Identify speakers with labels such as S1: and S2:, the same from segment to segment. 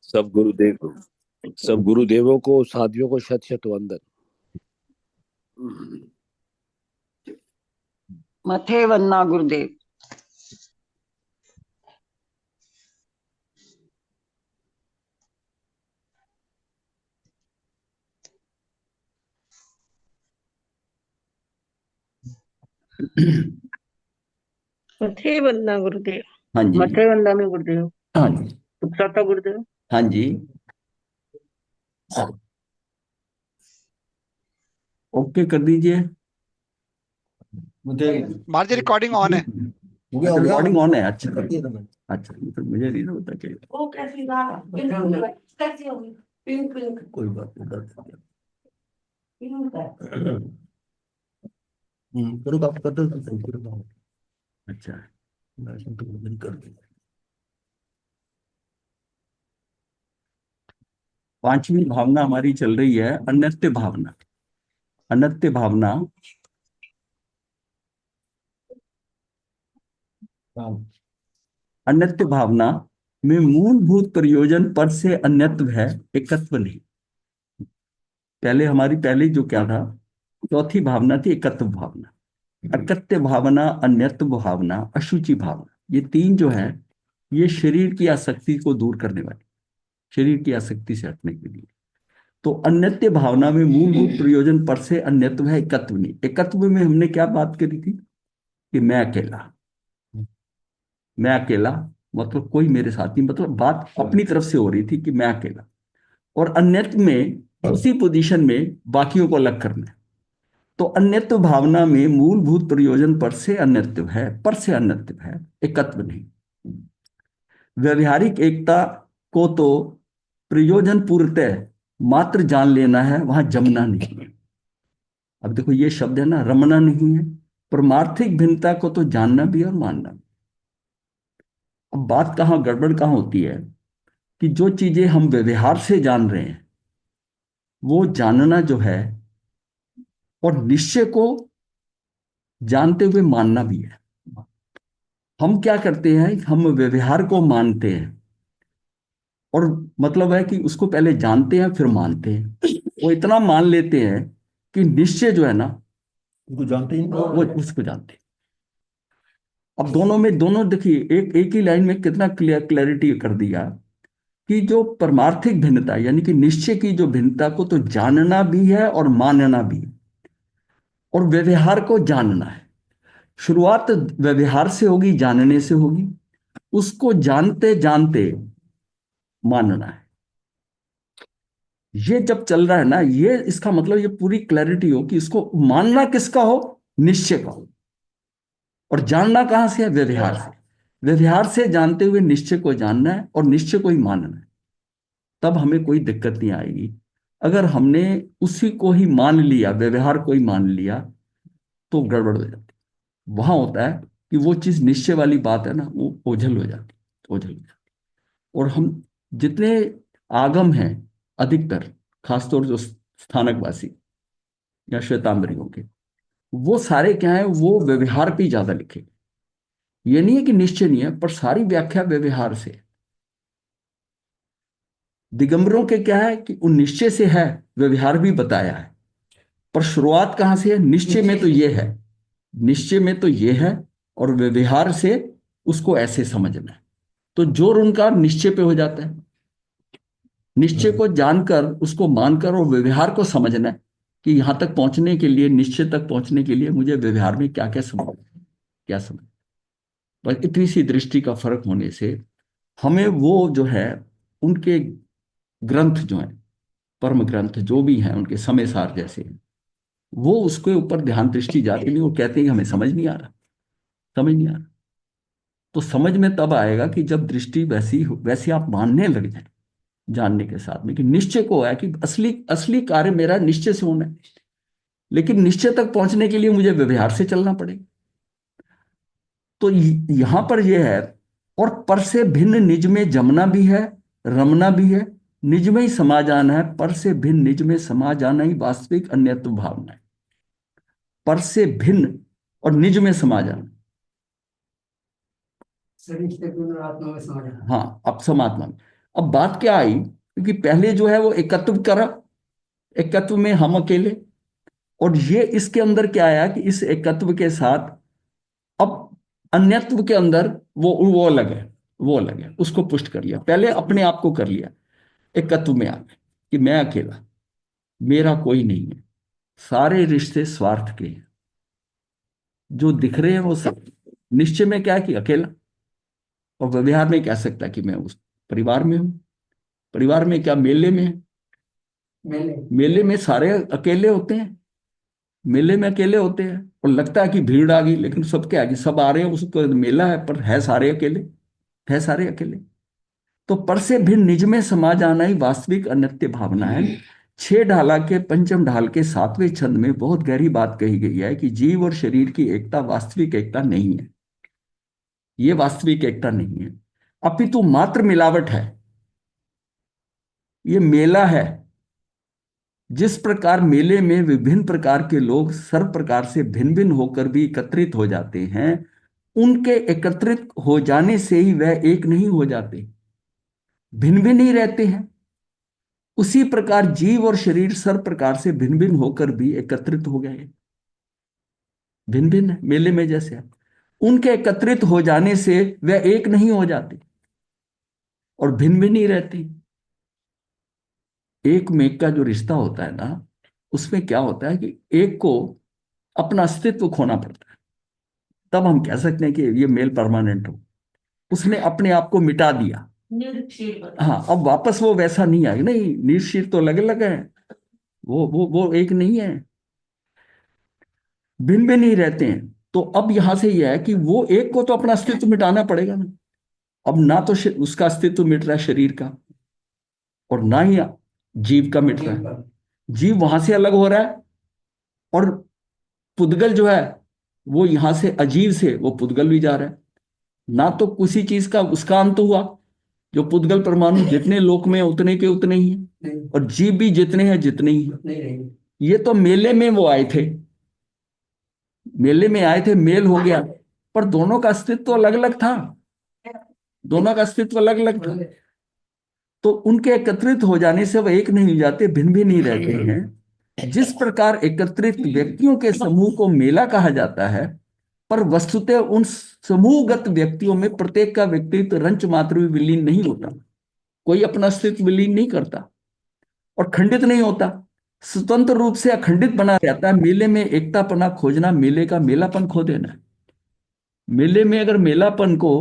S1: सब गुरुदेव सब गुरुदेवों को, साथियों को शत शत वंदन।
S2: मथे वंदना गुरुदेव।
S3: मथे वंदना गुरुदेव।
S4: हाँ जी।
S3: मथे वंदना में गुरुदेव।
S4: हाँ जी।
S3: सुप्रभात गुरुदेव।
S4: हाँ जी। ओके कर दीजिए। मुझे
S5: मार्जी रिकॉर्डिंग ऑन है।
S4: रिकॉर्डिंग ऑन है। अच्छा अच्छा, तो मुझे नहीं पता चला।
S3: वो कैसी कैसी होगी? पिंक पिंक
S4: कोई बात नहीं।
S3: पिंक है।
S4: करो आप कर दो तो सही करो। अच्छा मैं तो बंद कर दूं। पांचवी भावना हमारी चल रही है अन्यत्य भावना। अन्यत्य भावना अन्यत्य भावना में मूलभूत प्रयोजन पर से अन्यत्व है, एकत्व नहीं। पहले हमारी पहले जो क्या था, चौथी भावना थी एकत्व भावना। अकत्य भावना, अन्यत्व भावना, अशुचि भावना, ये तीन जो है ये शरीर की आसक्ति को दूर करने वाली, शरीर की आसक्ति से हटने के लिए। तो अन्यत्य भावना में मूलभूत प्रयोजन पर से अन्यत्व है, एकत्व नहीं। एकत्व में हमने क्या बात करी थी कि मैं अकेला, मैं अकेला मतलब कोई मेरे साथ नहीं, मतलब बात अपनी तरफ से हो रही थी कि मैं अकेला। और अन्यत्व में उसी पोजीशन में बाकियों को अलग करना है। तो अन्यत्व भावना में मूलभूत प्रयोजन पर से अन्यत्व है, पर से अन्यत्व है, एकत्व नहीं। व्यवहारिक एकता को तो प्रयोजन पूर्णतः मात्र जान लेना है, वहां जमना नहीं है। अब देखो ये शब्द है ना, रमना नहीं है। परमार्थिक भिन्नता को तो जानना भी और मानना भी। अब बात कहाँ गड़बड़ कहाँ होती है कि जो चीजें हम व्यवहार से जान रहे हैं वो जानना जो है, और निश्चय को जानते हुए मानना भी है। हम क्या करते हैं, हम व्यवहार को मानते हैं और मतलब है कि उसको पहले जानते हैं फिर मानते हैं। वो इतना मान लेते हैं कि निश्चय जो है ना उसको जानते ही नहीं, वो उसको जानते हैं। अब दोनों में, दोनों देखिए एक एक ही लाइन में कितना क्लैरिटी कर दिया कि जो परमार्थिक भिन्नता यानी कि निश्चय की जो भिन्नता को तो जानना भी है और मानना भी है, और व्यवहार को जानना है। शुरुआत व्यवहार से होगी, जानने से होगी, उसको जानते जानते मानना है। ये जब चल रहा है ना, ये इसका मतलब ये पूरी क्लैरिटी हो कि इसको मानना किसका हो, निश्चय का हो। और जानना कहां से है, व्यवहार से। व्यवहार से जानते हुए निश्चय को जानना है और निश्चय को ही मानना है। तब हमें कोई दिक्कत नहीं आएगी। अगर हमने उसी को ही मान लिया, व्यवहार को ही मान लिया, तो गड़बड़ हो जाती। वहां होता है कि वो चीज निश्चय वाली बात है ना, वो ओझल हो जाती, ओझल हो जाती। और हम जितने आगम हैं अधिकतर, खासतौर जो स्थानकवासी या श्वेतांबरियों के, वो सारे क्या है, वो व्यवहार पे ज्यादा लिखे। ये नहीं है कि निश्चय नहीं है, पर सारी व्याख्या व्यवहार से है। दिगंबरों के क्या है कि उन निश्चय से है, व्यवहार भी बताया है, पर शुरुआत कहां से है, निश्चय में तो ये है, निश्चय में तो ये है, और व्यवहार से उसको ऐसे समझना है। तो जोर उनका निश्चय पे हो जाता है। निश्चय को जानकर, उसको मानकर और व्यवहार को समझना है कि यहां तक पहुंचने के लिए, निश्चय तक पहुंचने के लिए मुझे व्यवहार में क्या क्या समझ, क्या समझ। बस इतनी सी दृष्टि का फर्क होने से हमें वो जो है, उनके ग्रंथ जो हैं, परम ग्रंथ जो भी हैं, उनके समय सार जैसे हैं, वो उसके ऊपर ध्यान दृष्टि जाती नहीं। वो कहते हैं कि हमें समझ नहीं आ रहा, समझ नहीं आ रहा। तो समझ में तब आएगा कि जब दृष्टि वैसी वैसी आप मानने लग जाए, जानने के साथ में कि निश्चय को है कि असली असली कार्य मेरा निश्चय से होना है, लेकिन निश्चय तक पहुंचने के लिए मुझे व्यवहार से चलना पड़ेगा। तो यहां पर यह है, और पर से भिन्न निज में जमना भी है, रमना भी है। निज में ही समा जाना है, पर से भिन्न निज में समा जाना ही वास्तविक अन्यत्व भावना है। पर से भिन्न और निज में समा जाना। हाँ, अब समात्मा में अब बात क्या आई, क्योंकि पहले जो है वो एकत्व करा, एकत्व में हम अकेले, और ये इसके अंदर क्या आया कि इस एकत्व के साथ अब अन्यत्व के अंदर वो अलग है, वो अलग है, उसको पुष्ट कर लिया, पहले अपने आप को कर लिया, एकत्व में आ गए कि मैं अकेला, मेरा कोई नहीं है, सारे रिश्ते स्वार्थ के हैं, जो दिख रहे हैं वो सब। निश्चय में क्या है कि अकेला, और व्यवहार में कह सकता है कि मैं उस परिवार में हूं, परिवार में क्या मेले में है, मेले में सारे अकेले होते हैं, मेले में अकेले होते हैं, और लगता है कि भीड़ आ गई, लेकिन सब क्या है कि सब आ रहे हैं, उसको मेला है, पर है सारे अकेले, है सारे अकेले। तो पर से भिन्न निज में समा जाना ही वास्तविक अनित्य भावना है। छह ढाला के पंचम ढाल के सातवें छंद में बहुत गहरी बात कही गई है कि जीव और शरीर की एकता वास्तविक एकता नहीं है, ये वास्तविक एकता नहीं है, अपितु मात्र मिलावट है, ये मेला है। जिस प्रकार मेले में विभिन्न प्रकार के लोग सर्व प्रकार से भिन्न भिन्न होकर भी एकत्रित हो जाते हैं, उनके एकत्रित हो जाने से ही वह एक नहीं हो जाते, भिन्न भिन्न ही रहते हैं। उसी प्रकार जीव और शरीर सर्व प्रकार से भिन्न भिन्न होकर भी एकत्रित हो गए, भिन्न भिन्न है, मेले में जैसे है। उनके एकत्रित हो जाने से वह एक नहीं हो जाते और भिन्न भिन्न ही रहते। एक में एक का जो रिश्ता होता है ना, उसमें क्या होता है कि एक को अपना अस्तित्व खोना पड़ता है, तब हम कह सकते हैं कि ये मेल परमानेंट हो। उसने अपने आप को मिटा दिया, हाँ, अब वापस वो वैसा नहीं आएगा। नहीं, निर्शील तो अलग अलग है, वो एक नहीं है, भिन्न भिन्न ही रहते हैं। तो अब यहां से यह है कि वो एक को तो अपना अस्तित्व मिटाना पड़ेगा ना। अब ना तो उसका अस्तित्व मिट रहा है शरीर का, और ना ही जीव का मिट रहा है। जीव वहां से अलग हो रहा है, और पुद्गल जो है वो यहां से अजीव से वो पुद्गल भी जा रहा है। ना तो किसी चीज का उसका अंत हुआ, जो पुद्गल परमाणु जितने लोक में उतने के उतने ही हैं, और जीव भी जितने हैं जितने ही हैं। ये तो मेले में वो आए थे, मेले में आए थे, मेल हो गया, पर दोनों का अस्तित्व अलग अलग था, दोनों का अस्तित्व अलग अलग था। तो उनके एकत्रित हो जाने से वह एक नहीं हो जाते, भिन्न भी नहीं रहते हैं। जिस प्रकार एकत्रित व्यक्तियों के समूह को मेला कहा जाता है, पर वस्तुतः उन समूहगत व्यक्तियों में प्रत्येक का व्यक्तित्व रंच मात्र भी विलीन नहीं होता, कोई अपना अस्तित्व विलीन नहीं करता और खंडित नहीं होता, स्वतंत्र रूप से अखंडित बना रहता है। मेले में एकतापना खोजना मेले का मेलापन खो देना है। मेले में अगर मेलापन को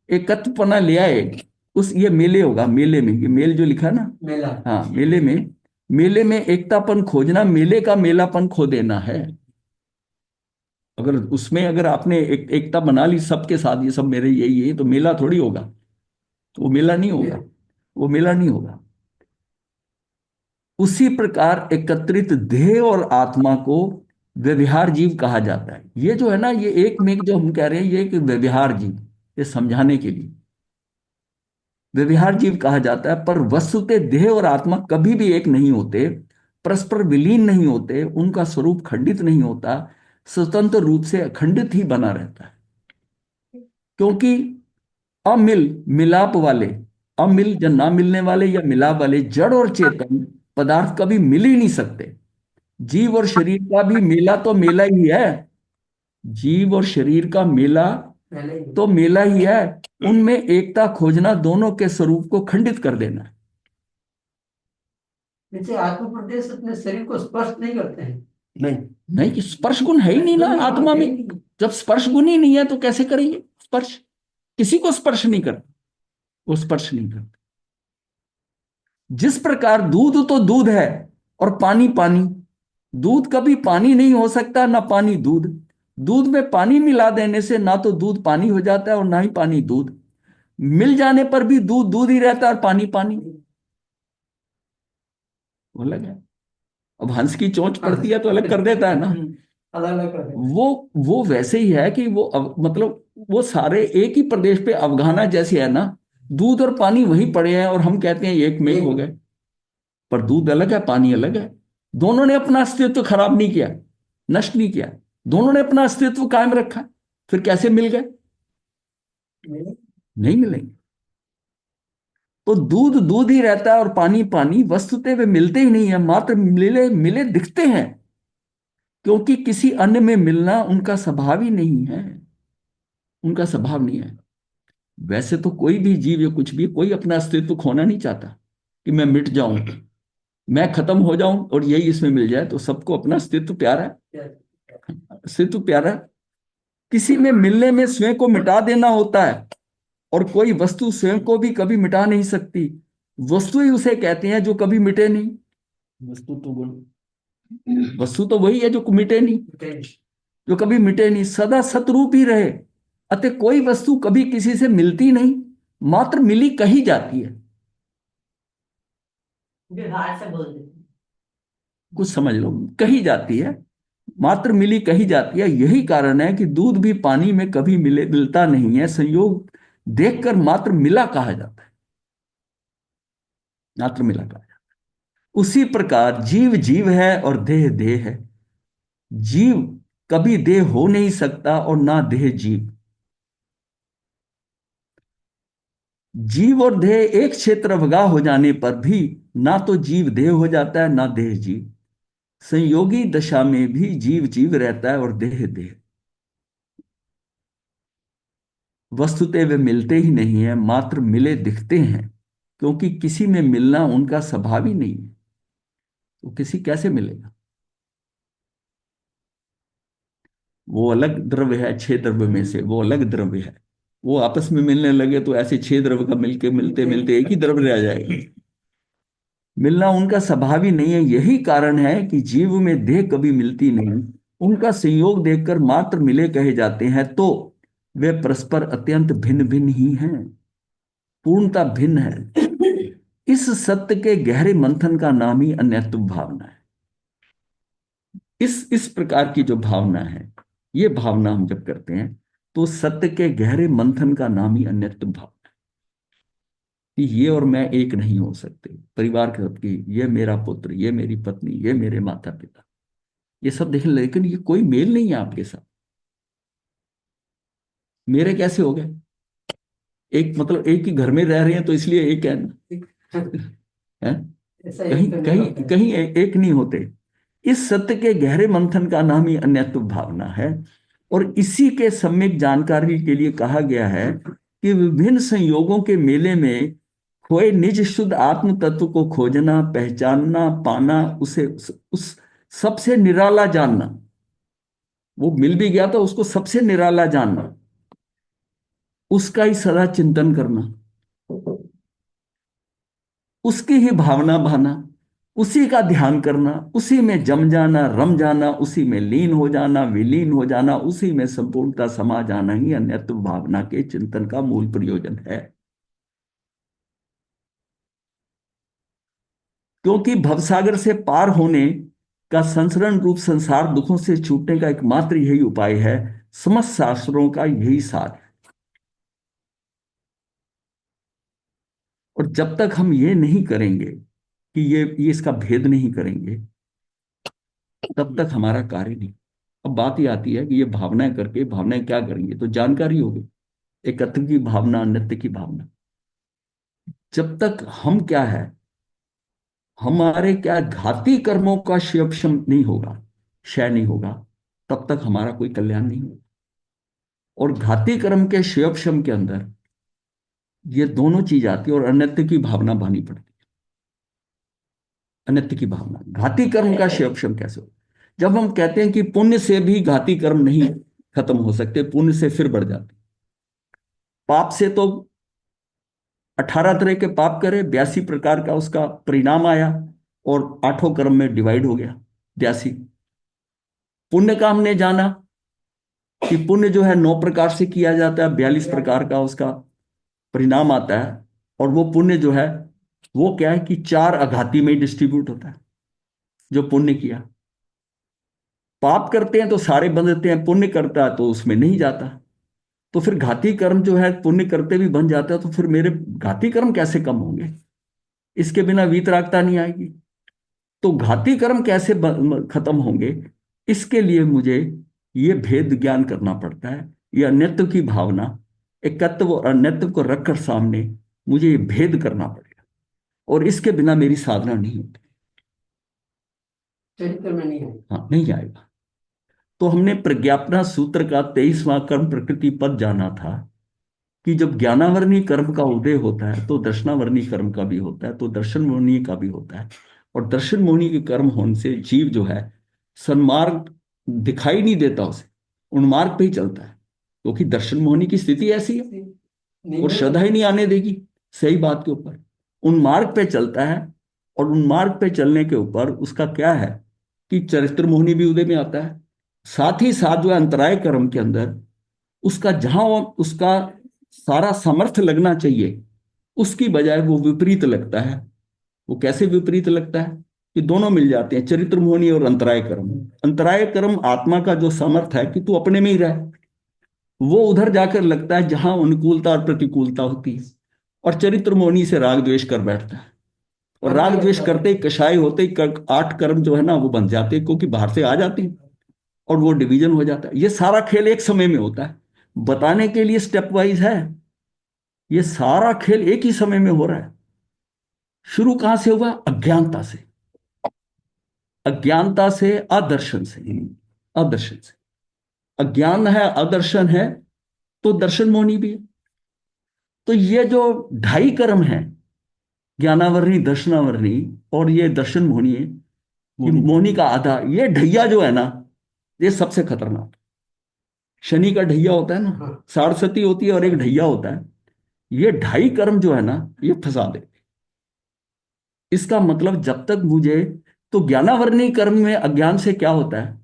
S4: एकत्वपना ले आए, उस ये मेले होगा, मेले में ये मेल जो लिखा है ना, मेला, हाँ, मेले में एकतापन खोजना मेले का मेलापन खो देना है। अगर उसमें अगर आपने एकता बना ली सबके साथ, ये सब मेरे यही है, तो मेला थोड़ी होगा, तो वो मेला नहीं होगा, वो मेला नहीं होगा। उसी प्रकार एकत्रित देह और आत्मा को व्यवहार जीव कहा जाता है। ये जो है ना, ये एक में जो हम कह रहे हैं, ये एक व्यवहार जीव, ये समझाने के लिए व्यवहार जीव कहा जाता है। पर वस्तुतः देह और आत्मा कभी भी एक नहीं होते, परस्पर विलीन नहीं होते, उनका स्वरूप खंडित नहीं होता, स्वतंत्र रूप से अखंडित ही बना रहता है। क्योंकि मिलाप वाले, अमिल या ना मिलने वाले या मिलाप वाले जड़ और चेतन पदार्थ कभी मिल ही नहीं सकते। जीव और शरीर का भी मेला तो मेला ही है, जीव और शरीर का मेला तो मेला ही है। उनमें एकता खोजना दोनों के स्वरूप को खंडित कर देना है।
S5: जैसे आत्म प्रदेश अपने शरीर को स्पर्श नहीं करते हैं।
S4: नहीं नहीं, कि स्पर्श गुण है ही नहीं ना आत्मा में। जब स्पर्श गुण ही नहीं है तो कैसे करेंगे स्पर्श? किसी को स्पर्श नहीं करता, वो स्पर्श नहीं करता। जिस प्रकार दूध तो दूध है और पानी पानी, दूध कभी पानी नहीं हो सकता, ना पानी दूध। दूध में पानी मिला देने से ना तो दूध पानी हो जाता है और ना ही पानी दूध। मिल जाने पर भी दूध दूध ही रहता है और पानी पानी, वो अलग है। अब हंस की चोंच पड़ती है तो अलग कर देता है ना,
S5: अलग अलग कर देता है।
S4: वो वैसे ही है कि वो मतलब वो सारे एक ही प्रदेश पे अफगाना जैसे है ना, दूध और पानी वहीं पड़े हैं और हम कहते हैं एक में हो गए, पर दूध अलग है, पानी अलग है। दोनों ने अपना अस्तित्व खराब नहीं किया, नष्ट नहीं किया, दोनों ने अपना अस्तित्व कायम रखा। फिर कैसे मिल गए? नहीं मिलेंगे। तो दूध दूध ही रहता है और पानी पानी, वस्तुतः वे मिलते ही नहीं है, मात्र मिले मिले दिखते हैं, क्योंकि किसी अन्य में मिलना उनका स्वभाव ही नहीं है, उनका स्वभाव नहीं है। वैसे तो कोई भी जीव या कुछ भी, कोई अपना अस्तित्व खोना नहीं चाहता कि मैं मिट जाऊं, मैं खत्म हो जाऊं और यही इसमें मिल जाए। तो सबको अपना अस्तित्व प्यारा है, अस्तित्व प्यारा है। किसी में मिलने में स्वयं को मिटा देना होता है, और कोई वस्तु स्वयं को भी कभी मिटा नहीं सकती। वस्तु ही उसे कहते हैं जो कभी मिटे नहीं। वस्तु तो वही है जो मिटे नहीं, जो कभी मिटे नहीं, सदा सतरूप ही रहे। अतः कोई वस्तु कभी किसी से मिलती नहीं, मात्र मिली कही जाती है।
S3: व्यवहार से बोल देते हैं।
S4: कुछ समझ लो, कही जाती है, मात्र मिली कही जाती है। यही कारण है कि दूध भी पानी में कभी मिलता नहीं है, संयोग देखकर मात्र मिला कहा जाता है, मात्र मिला कहा जाता है। उसी प्रकार जीव जीव है और देह देह है। जीव कभी देह हो नहीं सकता और ना देह जीव। जीव और देह एक क्षेत्र भगा हो जाने पर भी ना तो जीव देह हो जाता है ना देह जीव। संयोगी दशा में भी जीव जीव रहता है और देह देह। वस्तुतः वे मिलते ही नहीं है, मात्र मिले दिखते हैं, क्योंकि किसी में मिलना उनका स्वभाव ही नहीं है। तो किसी कैसे मिलेगा? वो अलग द्रव्य है, छह द्रव्य में से वो अलग द्रव्य है। वो आपस में मिलने लगे तो ऐसे छह द्रव्य का मिलके मिलते मिलते एक ही द्रव्य रह जाएगा। मिलना उनका स्वभाव ही नहीं है। यही कारण है कि जीव में देह कभी मिलती नहीं, उनका संयोग देखकर मात्र मिले कहे जाते हैं। तो वे परस्पर अत्यंत भिन्न भिन्न ही हैं, पूर्णता भिन्न है। इस सत्य के गहरे मंथन का नाम ही अन्यत्व भावना है। इस प्रकार की जो भावना है, ये भावना हम जब करते हैं तो सत्य के गहरे मंथन का नाम ही अन्यत्व भावना है। कि ये और मैं एक नहीं हो सकते। परिवार के सबकी, ये मेरा पुत्र, ये मेरी पत्नी, ये मेरे माता पिता, ये सब देख, लेकिन ये कोई मेल नहीं है आपके साथ। मेरे कैसे हो गए? एक मतलब एक ही घर में रह रहे हैं तो इसलिए एक है ना, है?
S5: ऐसा
S4: कहीं
S5: एक तो नहीं
S4: कहीं
S5: होता है।
S4: कहीं एक नहीं होते। इस सत्य के गहरे मंथन का नाम ही अन्यत्व भावना है। और इसी के सम्यक जानकारी के लिए कहा गया है कि विभिन्न संयोगों के मेले में खोए निज शुद्ध आत्म तत्व को खोजना, पहचानना, पाना, उसे उस सबसे निराला जानना। वो मिल भी गया तो उसको सबसे निराला जानना, उसका ही सदा चिंतन करना, उसकी ही भावना भाना, उसी का ध्यान करना, उसी में जम जाना, रम जाना, उसी में लीन हो जाना, विलीन हो जाना, उसी में संपूर्णता समा जाना ही अन्यत्व भावना के चिंतन का मूल प्रयोजन है। क्योंकि भवसागर से पार होने का संसरण रूप संसार दुखों से छूटने का एकमात्र यही उपाय है। समस्त शास्त्रों का यही सार है। और जब तक हम ये नहीं करेंगे कि ये इसका भेद नहीं करेंगे, तब तक हमारा कार्य नहीं। अब बात ये आती है कि ये भावनाएं करके भावनाएं क्या करेंगे, तो जानकारी होगी। एकत्व की भावना, नित्य की भावना। जब तक हम क्या है, हमारे क्या घाती कर्मों का क्षयक्षम नहीं होगा, क्षय नहीं होगा, तब तक हमारा कोई कल्याण नहीं होगा। और घाती कर्म के क्षयक्षम के अंदर ये दोनों चीज आती है, और अनित्य की भावना भानी पड़ती है। अनित्य की भावना, घाती कर्म का क्षयक्षम कैसे हो? जब हम कहते हैं कि पुण्य से भी घाती कर्म नहीं खत्म हो सकते, पुण्य से फिर बढ़ जाते। पाप से तो 18 तरह के पाप करे, 82 प्रकार का उसका परिणाम आया, और 8 कर्म में डिवाइड हो गया 82। पुण्य का हमने जाना कि पुण्य जो है 9 प्रकार से किया जाता है, 42 प्रकार का उसका परिणाम आता है। और वो पुण्य जो है वो क्या है कि 4 अघाती में डिस्ट्रीब्यूट होता है। जो पुण्य किया, पाप करते हैं तो सारे बंधते हैं, पुण्य करता है तो उसमें नहीं जाता। तो फिर घाती कर्म जो है पुण्य करते भी बन जाता है, तो फिर मेरे घाती कर्म कैसे कम होंगे? इसके बिना वीतरागता नहीं आएगी। तो घाती कर्म कैसे खत्म होंगे, इसके लिए मुझे ये भेद ज्ञान करना पड़ता है। ये अन्यत्व की भावना, एकत्व और अन्यत्व को रखकर सामने मुझे ये भेद करना पड़ेगा, और इसके बिना मेरी साधना नहीं होती।
S5: चरित्र में नहीं है।
S4: हाँ, नहीं आएगा। तो हमने प्रज्ञापना सूत्र का 23वां कर्म प्रकृति पद जाना था कि जब ज्ञानावरणी कर्म का उदय होता है तो दर्शनावरणी कर्म का भी होता है, तो दर्शन मोहनी का भी होता है। और दर्शन मोहनी के कर्म होने से जीव जो है सन्मार्ग दिखाई नहीं देता, उसे उन्मार्ग पे ही चलता है, क्योंकि दर्शन मोहनी की स्थिति ऐसी है और श्रद्धा ही नहीं आने देगी सही बात के ऊपर। उन्मार्ग पे चलता है, और उन्मार्ग पे चलने के ऊपर उसका क्या है कि चरित्र मोहनी भी उदय में आता है। साथ ही साथ जो है अंतराय कर्म के अंदर उसका जहां उसका सारा सामर्थ्य लगना चाहिए उसकी बजाय वो विपरीत लगता है। वो कैसे विपरीत लगता है कि दोनों मिल जाते हैं, चरित्र मोहनी और अंतराय कर्म। अंतराय कर्म आत्मा का जो सामर्थ्य है कि तू अपने में ही रह, वो उधर जाकर लगता है जहां अनुकूलता और प्रतिकूलता होती है, और चरित्र मोहनी से राग द्वेष कर बैठता है। और राग द्वेष करते ही कषाय होते ही 8 कर्म जो है ना वो बन जाते हैं, क्योंकि बाहर से आ जाते हैं और वो डिवीजन हो जाता है। ये सारा खेल एक समय में होता है, बताने के लिए स्टेप वाइज है। ये सारा खेल एक ही समय में हो रहा है। शुरू कहां से हुआ? अज्ञानता से। अज्ञानता से अदर्शन से, अदर्शन से। अज्ञान है, अदर्शन है, तो दर्शन मोहनी भी है। तो ये जो 2.5 कर्म है, ज्ञानावरणी दर्शनावरणी और ये दर्शन मोहनी है, ये मोहनी का आधा, ये ढैया जो है ना ये सबसे खतरनाक। शनि का ढैया होता है ना, सारस्वती होती है और एक ढैया होता है। ये 2.5 कर्म जो है ना ये फंसा दे। इसका मतलब जब तक मुझे, तो ज्ञानावरणी कर्म में अज्ञान से क्या होता है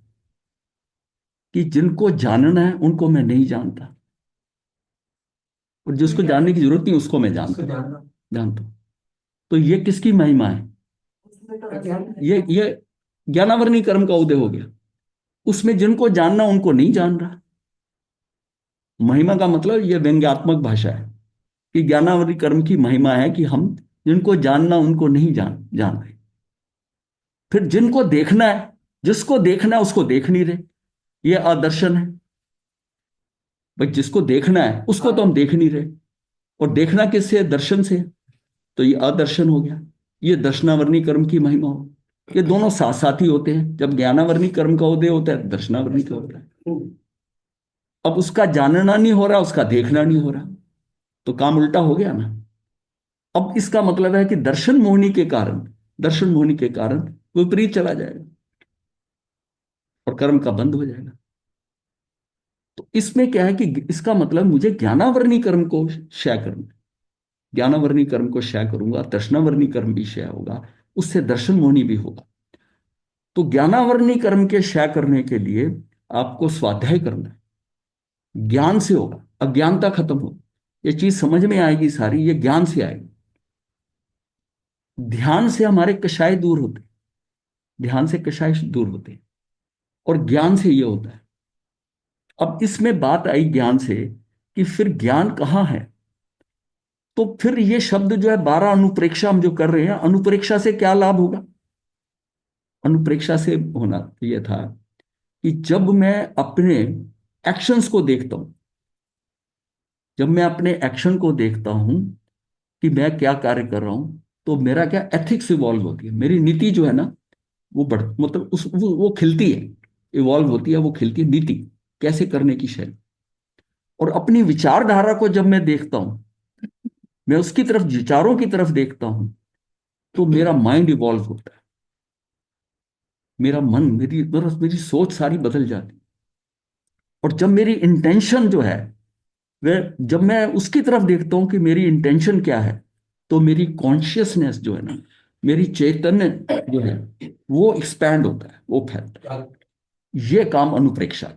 S4: कि जिनको जानना है उनको मैं नहीं जानता, और जिसको जानने की जरूरत नहीं उसको मैं जानता हूं। तो ये किसकी महिमा है? ये ज्ञानावरणी कर्म का उदय हो गया। उसमें जिनको जानना उनको नहीं जान रहा। महिमा का मतलब ये व्यंग्यात्मक भाषा है कि ज्ञानावरणी कर्म की महिमा है कि हम जिनको जानना उनको नहीं जान रहे। फिर जिनको देखना है, जिसको देखना है उसको देख नहीं रहे, ये अदर्शन है। भाई जिसको देखना है उसको तो हम देख नहीं रहे, और देखना किससे? दर्शन से। तो ये अदर्शन हो गया। ये दर्शनावरणी कर्म की महिमा हो। ये दोनों साथ साथ ही होते हैं। जब ज्ञानावरणी कर्म का उदय होता है दर्शनावरणी का होता है। अब उसका जानना नहीं हो रहा, उसका देखना नहीं हो रहा, तो काम उल्टा हो गया ना। अब इसका मतलब है कि दर्शन मोहनी के कारण विपरीत चला जाएगा और कर्म का बंद हो जाएगा। तो इसमें क्या है कि इसका मतलब मुझे ज्ञानावरणी कर्म को क्षय करना है। ज्ञानावरणी कर्म को क्षय करूंगा, दर्शनावरणी कर्म भी क्षय होगा, उससे दर्शन मोहनी भी होगा। तो ज्ञानावरणी कर्म के क्षय करने के लिए आपको स्वाध्याय करना है। ज्ञान से होगा, अज्ञानता खत्म होगी, ये चीज समझ में आएगी सारी, ये ज्ञान से आएगी। ध्यान से हमारे कषाय दूर होते, ध्यान से कषाय दूर होते हैं, और ज्ञान से ये होता है। अब इसमें बात आई ज्ञान से कि फिर ज्ञान कहाँ है? तो फिर ये शब्द जो है 12 अनुप्रेक्षा हम जो कर रहे हैं, अनुप्रेक्षा से क्या लाभ होगा? अनुप्रेक्षा से होना यह था कि जब मैं अपने एक्शंस को देखता हूं, जब मैं अपने एक्शन को देखता हूं कि मैं क्या कार्य कर रहा हूं, तो मेरा क्या एथिक्स इवॉल्व होती है। मेरी नीति जो है ना वो मतलब वो खिलती है, इवॉल्व होती है, वो खिलती है नीति कैसे करने की शैली। और अपनी विचारधारा को जब मैं देखता हूं, मैं उसकी तरफ, विचारों की तरफ देखता हूं, तो मेरा माइंड इवॉल्व होता है। मेरा मन, मेरी सोच सारी बदल जाती है। और जब मेरी इंटेंशन जो है वह, जब मैं उसकी तरफ देखता हूं कि मेरी इंटेंशन क्या है, तो मेरी कॉन्शियसनेस जो है ना, मेरी चैतन्य जो है वो एक्सपैंड होता है, वो फैलता है। ये काम अनुप्रेक्षा।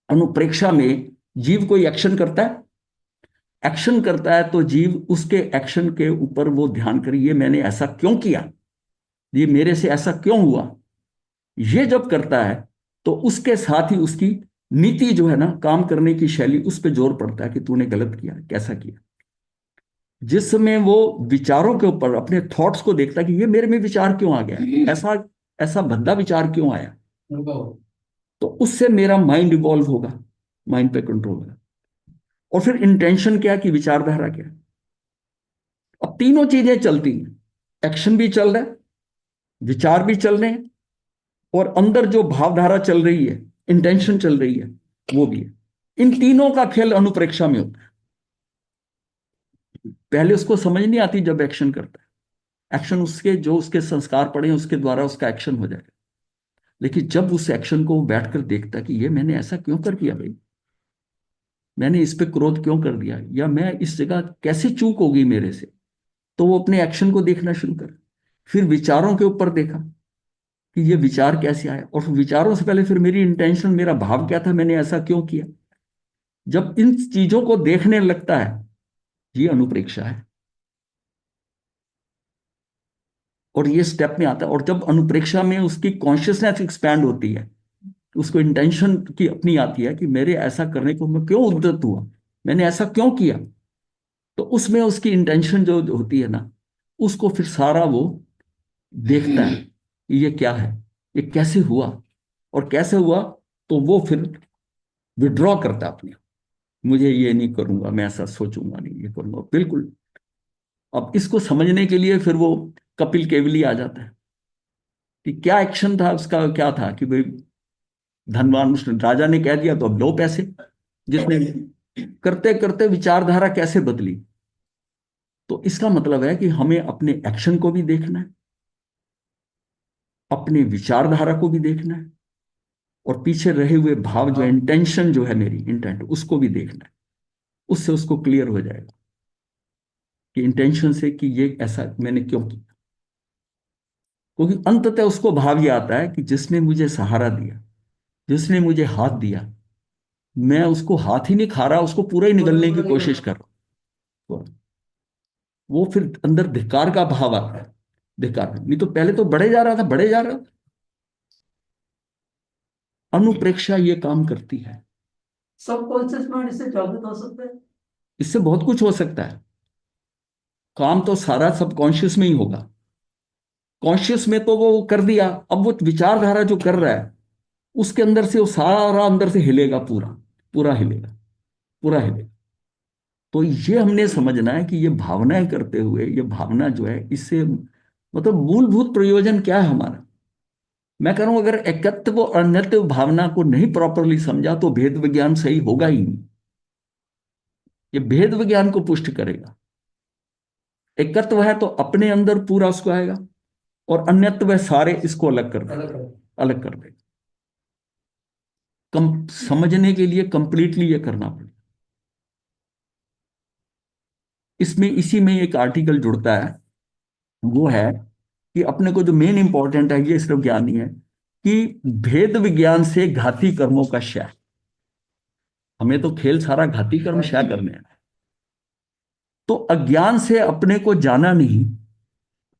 S4: अनुप्रेक्षा में जीव कोई एक्शन करता है, एक्शन करता है तो जीव उसके एक्शन के ऊपर वो ध्यान करे, ये मैंने ऐसा क्यों किया, ये मेरे से ऐसा क्यों हुआ। ये जब करता है तो उसके साथ ही उसकी नीति जो है ना, काम करने की शैली, उस पर जोर पड़ता है कि तूने गलत किया, कैसा किया। जिस समय वो विचारों के ऊपर, अपने थॉट्स को देखता है कि ये मेरे में विचार क्यों आ गया, ऐसा ऐसा भद्दा विचार क्यों आया, तो उससे मेरा माइंड इवॉल्व होगा, माइंड पे कंट्रोल होगा। और फिर इंटेंशन क्या कि विचारधारा क्या, अब तीनों चीजें चलती हैं, एक्शन भी चल रहा है, विचार भी चल रहे हैं, और अंदर जो भावधारा चल रही है, इंटेंशन चल रही है, वो भी है। इन तीनों का खेल अनुप्रेक्षा में होता है। पहले उसको समझ नहीं आती जब एक्शन करता है, एक्शन उसके जो उसके संस्कार पड़े हैं उसके द्वारा उसका एक्शन हो जाएगा। लेकिन जब उस एक्शन को वो बैठकर देखता है कि ये मैंने ऐसा क्यों कर दिया भाई, मैंने इस पे क्रोध क्यों कर दिया, या मैं इस जगह कैसे चूक होगी मेरे से, तो वो अपने एक्शन को देखना शुरू कर। फिर विचारों के ऊपर देखा कि ये विचार कैसे आया, और विचारों से पहले फिर मेरी इंटेंशन, मेरा भाव क्या था, मैंने ऐसा क्यों किया। जब इन चीजों को देखने लगता है, ये अनुप्रेक्षा है, और ये स्टेप में आता है। और जब अनुप्रेक्षा में उसकी कॉन्शियसनेस एक्सपैंड होती है, उसको इंटेंशन की अपनी आती है कि मेरे ऐसा करने को मैं क्यों उद्यत हुआ, मैंने ऐसा क्यों किया, तो उसमें उसकी इंटेंशन जो होती है ना, उसको फिर सारा वो देखता है कि ये क्या है, ये कैसे हुआ, और कैसे हुआ, तो वो फिर विड्रॉ करता है अपने, मुझे ये नहीं करूंगा, मैं ऐसा सोचूंगा नहीं, ये करूंगा बिल्कुल। अब इसको समझने के लिए फिर वो कपिल केवली आ जाता है कि क्या एक्शन था उसका, क्या था कि भाई धनवान राजा ने कह दिया तो अब लो पैसे, जिसने करते करते विचारधारा कैसे बदली। तो इसका मतलब है कि हमें अपने एक्शन को भी देखना है, अपने विचारधारा को भी देखना है, और पीछे रहे हुए भाव जो इंटेंशन जो है, मेरी इंटेंट, उसको भी देखना है। उससे उसको क्लियर हो जाएगा कि इंटेंशन से कि ये ऐसा मैंने क्यों किया। क्योंकि अंततः उसको भाव ये आता है कि जिसने मुझे सहारा दिया, जिसने मुझे हाथ दिया, मैं उसको हाथ ही नहीं खा रहा, उसको पूरा ही निगलने की कोशिश कर रहा हूं। तो वो फिर अंदर धिक्कार का भाव आता है, धिक्कार नहीं तो पहले तो बढ़े जा रहा था, बढ़े जा रहा था। अनुप्रेक्षा ये काम करती है।
S5: सबकॉन्शियस माइंड इससे जागृत हो सकता है।
S4: इससे बहुत कुछ हो सकता है। काम तो सारा सबकॉन्शियस में ही होगा। कॉन्शियस में तो वो कर दिया, अब वो विचारधारा जो कर रहा है उसके अंदर से वो सारा अंदर से हिलेगा, पूरा पूरा हिलेगा, पूरा हिलेगा। तो ये हमने समझना है कि ये भावनाएं करते हुए, ये भावना जो है, इससे मतलब मूलभूत प्रयोजन क्या है हमारा। मैं कह रहा हूं अगर एकत्व और अन्यत्व भावना को नहीं प्रॉपरली समझा तो भेद विज्ञान सही होगा ही नहीं। ये भेद विज्ञान को पुष्ट करेगा। एकत्व है तो अपने अंदर पूरा उसको आएगा, और अन्यत्व है सारे इसको अलग कर देगा, अलग कर देगा। समझने के लिए कंप्लीटली ये करना पड़ेगा। इसमें इसी में एक आर्टिकल जुड़ता है, वो है कि अपने को जो मेन इंपॉर्टेंट है, ये सिर्फ ज्ञान ही है कि भेद विज्ञान से घाती कर्मों का क्षय। हमें तो खेल सारा घाती कर्म क्षय करने हैं। तो अज्ञान से अपने को जाना नहीं,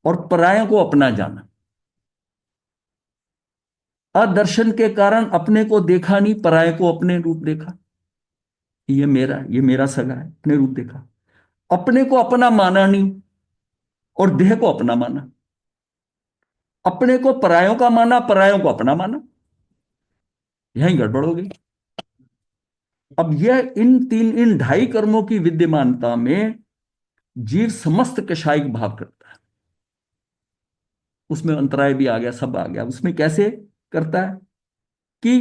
S4: और परायों को अपना जाना। अदर्शन के कारण अपने को देखा नहीं, पराये को अपने रूप देखा। ये मेरा सगा है, अपने रूप देखा। अपने को अपना माना नहीं, और देह को अपना माना। अपने को परायों का माना, परायों को अपना माना। यही गड़बड़ हो गई। अब यह इन ढाई कर्मों की विद्यमानता में जीव समस्त कषायिक भाव करता है। उसमें अंतराय भी आ गया, सब आ गया। उसमें कैसे करता है कि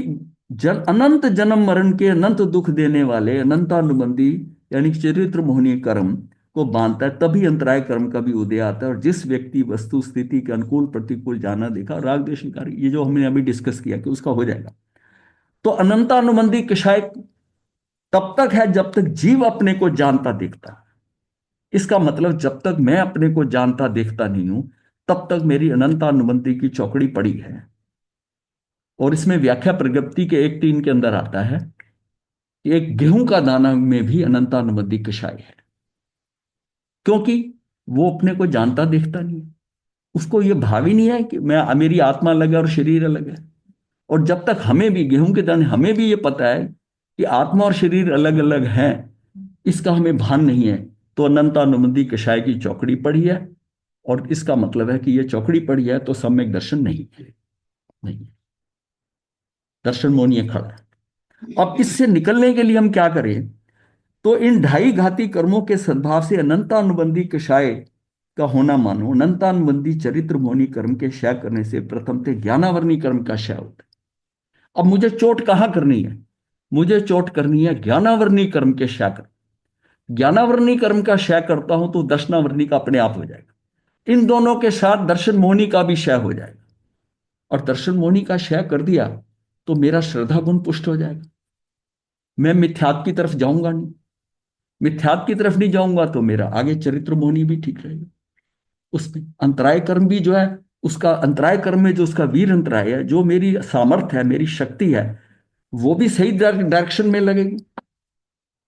S4: अनंत जन्म मरण के अनंत दुख देने वाले अनंतानुबंधी यानी चरित्र मोहनीय कर्म को बांधता है। तभी अंतराय कर्म का भी उदय आता है। और जिस व्यक्ति वस्तु स्थिति के अनुकूल प्रतिकूल जाना देखा, राग द्वेष विकारी, ये जो हमने अभी डिस्कस किया कि उसका हो जाएगा। तो अनंतानुबंधी कषाय तब तक है जब तक जीव अपने को जानता देखता। इसका मतलब जब तक मैं अपने को जानता देखता नहीं हूं, तब तक मेरी अनंतानुबंधी की चौकड़ी पड़ी है। और इसमें व्याख्या प्रगति के 1:3 के अंदर आता है कि एक गेहूं का दाना में भी अनंतानुबंधी कषाय है, क्योंकि वो अपने को जानता देखता नहीं। उसको ये भाव ही नहीं है कि मैं, मेरी आत्मा अलग है और शरीर अलग है। और जब तक हमें भी गेहूं के दाने, हमें भी ये पता है कि आत्मा और शरीर अलग अलग हैं, इसका हमें भान नहीं है, तो अनंतानुबंधी कषाय की चौकड़ी पड़ी है। और इसका मतलब है कि ये चौकड़ी पड़ी है तो सम्यक दर्शन नहीं है, नहीं, दर्शन मोनिय खड़ा है। अब इससे निकलने के लिए हम क्या करें? तो इन ढाई घाती कर्मों के सद्भाव से अनंतानुबंधी कषाय का होना मानो अनंतानुबंधी चरित्र मोहनी कर्म के क्षय करने से प्रथमतः ज्ञानावरणी कर्म का क्षय होता है। अब मुझे चोट कहाँ करनी है? मुझे चोट करनी है ज्ञानावरणी कर्म के क्षय कर। ज्ञानावरणी कर्म का क्षय करता हूं तो दर्शनावरणी का अपने आप हो जाएगा। इन दोनों के साथ दर्शन मोहनी का भी क्षय हो जाएगा, और दर्शन मोहनी का क्षय कर दिया तो मेरा श्रद्धा गुण पुष्ट हो जाएगा। मैं मिथ्यात्व की तरफ जाऊंगा नहीं। मिथ्यात्व की तरफ नहीं जाऊंगा तो मेरा आगे चरित्र मोहनी भी ठीक रहेगा। उसमें अंतराय कर्म भी जो है, उसका अंतराय कर्म में जो उसका वीर अंतराय है, जो मेरी सामर्थ्य है, मेरी शक्ति है, वो भी सही डायरेक्शन में लगेगी।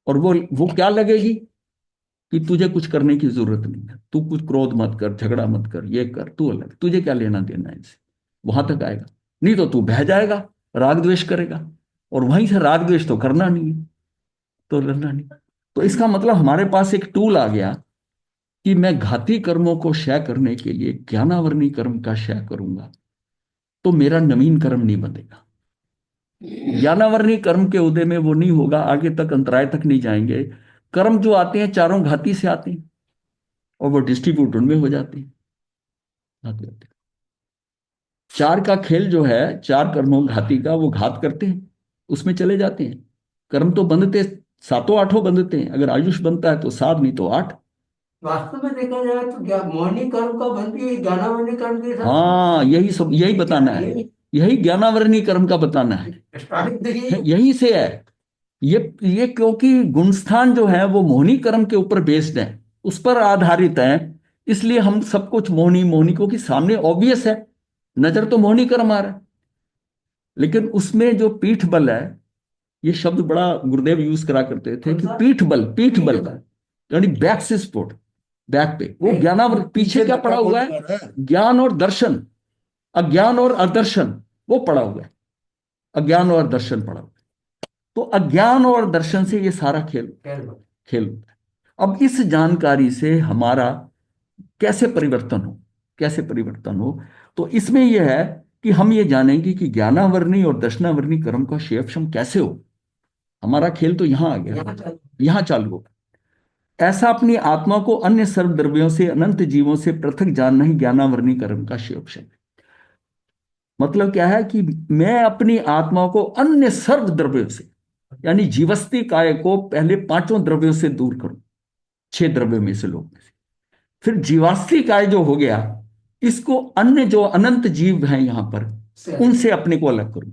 S4: और वो क्या लगेगी कि तुझे कुछ करने की जरूरत नहीं है, तू कुछ क्रोध मत कर, झगड़ा मत कर, ये कर, तू अलग, तुझे क्या लेना देना है इससे। वहां तक आएगा। नहीं तो तू बह जाएगा, राग द्वेष करेगा, और वहीं से राग द्वेष तो करना नहीं है, तो लड़ना नहीं। तो इसका मतलब हमारे पास एक टूल आ गया कि मैं घाती कर्मों को क्षय करने के लिए ज्ञानावरणी कर्म का क्षय करूंगा तो मेरा नवीन कर्म नहीं बनेगा। ज्ञानावरणी कर्म के उदय में वो नहीं होगा, आगे तक अंतराय तक नहीं जाएंगे। कर्म जो आते हैं चारों घाती से आते हैं, और वो डिस्ट्रीब्यूट उनमें हो जाते हैं। घाती होते हैं। चार का खेल जो है, चार कर्मों घाती का, वो घात करते हैं, उसमें चले जाते हैं। कर्म तो बंधते सातों आठों बंधते हैं। अगर आयुष बनता है तो 7, नहीं तो 8।
S5: वास्तव में देखा जाए तो क्या मोहनी कर्म का बनती है ज्ञानावरणी कर्म के साथ?
S4: हाँ, यही सब, यही बताना है। यही ज्ञानावरणी कर्म का बताना है।
S5: स्टार्टिंग देखिए,
S4: यही से है ये क्योंकि गुणस्थान जो है वो मोहनी कर्म के ऊपर बेस्ड है, उस पर आधारित है। इसलिए हम सब कुछ मोहनी मोहनी, क्योंकि सामने ऑब्वियस है, नजर तो मोहनी कर्म आ रहा है, लेकिन उसमें जो पीठ बल है, ये शब्द बड़ा गुरुदेव यूज करा करते थे कि पीठ बल का, यानी बैक से सपोर्ट, बैक पे वो ज्ञानावर, पीछे क्या पड़ा हुआ है? ज्ञान और दर्शन, अज्ञान और अदर्शन, वो पड़ा हुआ है। अज्ञान और दर्शन पड़ा हुआ है। तो अज्ञान और दर्शन से ये सारा खेल होता है। अब इस जानकारी से हमारा कैसे परिवर्तन हो, तो इसमें यह है कि हम ये जानेंगे कि ज्ञानावरणी और दर्शनावरणी कर्म का क्षेपक्षम कैसे हो। हमारा खेल तो यहां आ गया, यहां चालू होगा। ऐसा अपनी आत्मा को अन्य सर्व द्रव्यों से, अनंत जीवों से पृथक जानना ही ज्ञानावरणी कर्म का क्षेपक्षम है। मतलब क्या है कि मैं अपनी आत्मा को अन्य सर्व द्रव्यों से, यानी जीवस्ती काय को पहले 5 द्रव्यों से दूर करूं, 6 द्रव्यों में से, लोग में से। फिर जीवास्ती काय जो हो गया, इसको अन्य जो अनंत जीव हैं यहां पर, उनसे अपने को अलग करूं।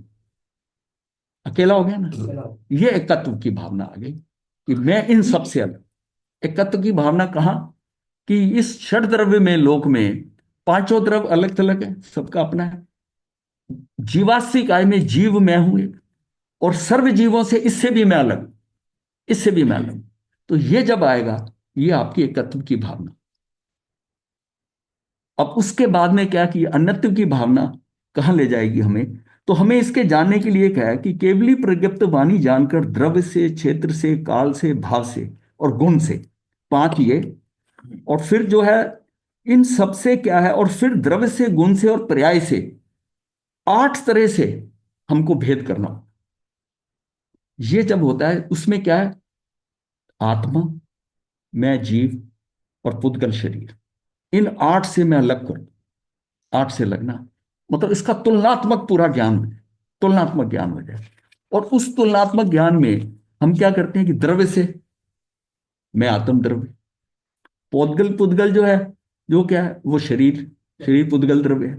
S4: अकेला हो गया ना। ये एकत्व की भावना आ गई कि मैं इन सब से अलग। एकत्व की भावना कहां? कि इस षड द्रव्य में, लोक में 5 द्रव्य अलग थलग है, सबका अपना है। जीवास्ती काय में जीव मैं हूं एक, और सर्व जीवों से इससे भी मैं अलग, इससे भी मैं अलग। तो ये जब आएगा, ये आपकी एकत्व की भावना। अब उसके बाद में क्या कि अन्यत्व की भावना कहां ले जाएगी हमें? तो हमें इसके जानने के लिए क्या है कि केवली प्रज्ञप्त वाणी जानकर द्रव्य से, क्षेत्र से, काल से, भाव से और गुण से, 5 ये, और फिर जो है इन सब से क्या है, और फिर द्रव्य से, गुण से और पर्याय से 8 तरह से हमको भेद करना। ये जब होता है, उसमें क्या है? आत्मा, मैं जीव और पुद्गल शरीर, इन 8 से मैं अलग करूं। 8 से लगना मतलब इसका तुलनात्मक पूरा ज्ञान, तुलनात्मक ज्ञान हो जाए। और उस तुलनात्मक ज्ञान में हम क्या करते हैं कि द्रव्य से मैं आत्म द्रव्य, पुद्गल, पुद्गल जो है, जो क्या है, वो शरीर, शरीर पुद्गल द्रव्य है।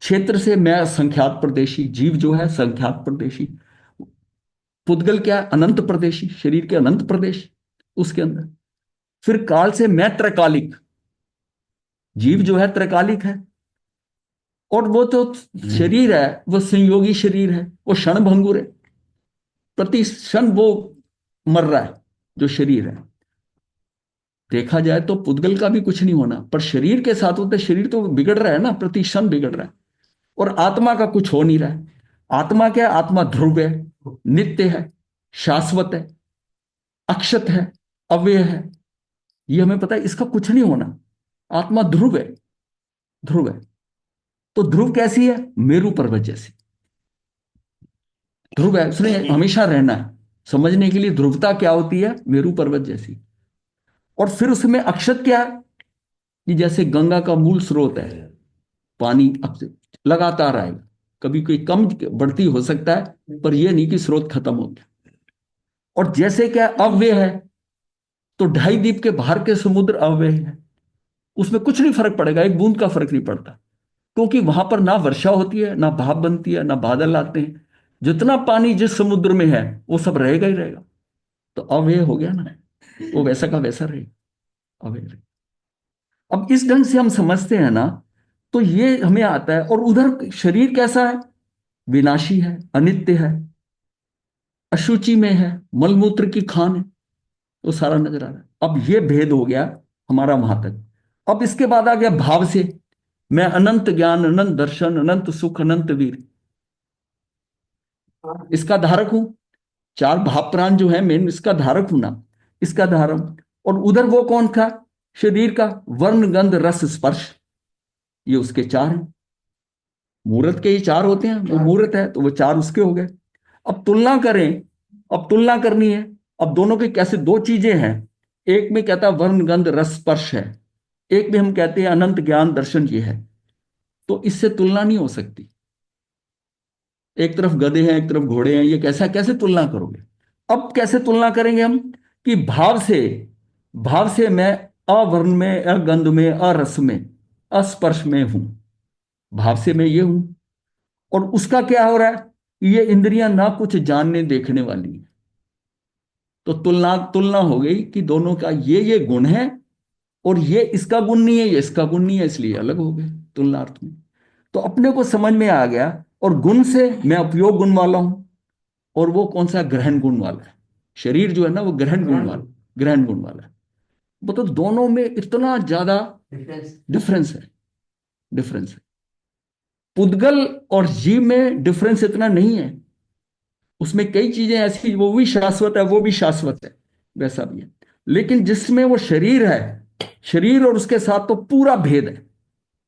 S4: क्षेत्र से मैं संख्यात प्रदेशी, जीव जो है संख्यात प्रदेशी। पुद्गल क्या है? अनंत प्रदेशी, शरीर के अनंत प्रदेश उसके अंदर। फिर काल से मैं त्रैकालिक, जीव जो है त्रैकालिक है। और वो तो शरीर है, वो संयोगी शरीर है, वो क्षण भंगुर है, प्रति क्षण वो मर रहा है जो शरीर है। देखा जाए तो पुद्गल का भी कुछ नहीं होना, पर शरीर के साथ होते, शरीर तो बिगड़ रहा है ना, प्रति क्षण बिगड़ रहा है। और आत्मा का कुछ हो नहीं रहा है। आत्मा क्या है? आत्मा ध्रुव है, नित्य है, शाश्वत है, अक्षत है, अव्यय है। ये हमें पता है, इसका कुछ नहीं होना। आत्मा ध्रुव है, ध्रुव है। तो ध्रुव कैसी है? मेरू पर्वत जैसी ध्रुव है, उसने हमेशा रहना है। समझने के लिए ध्रुवता क्या होती है? मेरू पर्वत जैसी। और फिर उसमें अक्षत क्या है? कि जैसे गंगा का मूल स्रोत है, पानी अब से लगातार आएगा, कभी कोई कम बढ़ती हो सकता है, पर यह नहीं कि स्रोत खत्म हो गया। और जैसे क्या अव्यय है, तो 2.5 द्वीप के बाहर के समुद्र अव्यय है, उसमें कुछ नहीं फर्क पड़ेगा, एक बूंद का फर्क नहीं पड़ता, क्योंकि वहां पर ना वर्षा होती है, ना भाप बनती है, ना बादल आते हैं। जितना पानी जिस समुद्र में है वो सब रहेगा ही रहेगा। तो अव्यय हो गया ना, वो वैसा का वैसा रहेगा, अव्यय रहेगा। अब इस ढंग से हम समझते हैं ना, तो ये हमें आता है। और उधर शरीर कैसा है? विनाशी है, अनित्य है, अशुचि में है, मलमूत्र की खान है, तो सारा नजर आ रहा है। अब ये भेद हो गया हमारा वहां तक। अब इसके बाद आ गया भाव से, मैं अनंत ज्ञान, अनंत दर्शन, अनंत सुख, अनंत वीर, इसका धारक हूं। 4 भाव प्राण जो है मेन, इसका धारक हूं ना, इसका धारक। और उधर वो कौन था? शरीर का वर्ण गंध रस स्पर्श, ये उसके 4 हैं। मूर्त के ही 4 होते हैं, वो मूर्त है तो वो 4 उसके हो गए। अब तुलना करें, अब तुलना करनी है। अब दोनों के कैसे 2 चीजें हैं, एक में कहता है वर्ण गंध रस स्पर्श है, एक में हम कहते हैं अनंत ज्ञान दर्शन ये है। तो इससे तुलना नहीं हो सकती। एक तरफ गधे हैं, एक तरफ घोड़े हैं, ये कैसा कैसे तुलना करोगे? अब कैसे तुलना करेंगे हम? कि भाव से मैं अवर्ण में, अगंध में, अरस में, अस्पर्श में हूं। भाव से मैं ये हूं। और उसका क्या हो रहा है? ये इंद्रियां ना कुछ जानने देखने वाली है। तो तुलना तुलना हो गई कि दोनों का ये गुण है, और ये इसका गुण नहीं है, ये इसका गुण नहीं है, इसलिए अलग हो गए तुलनार्थ में। तो अपने को समझ में आ गया। और गुण से मैं उपयोग गुण वाला हूं, और वो कौन सा? ग्रहण गुण वाला है। शरीर जो है ना वो ग्रहण गुण वाला है। मतलब दोनों में इतना ज्यादा डिफरेंस है, डिफरेंस है। पुद्गल और जीव में डिफरेंस इतना नहीं है। उसमें कई चीजें ऐसी, वो भी शाश्वत है, वो भी शाश्वत है, वैसा भी है। लेकिन जिसमें वो शरीर है, शरीर और उसके साथ तो पूरा भेद है,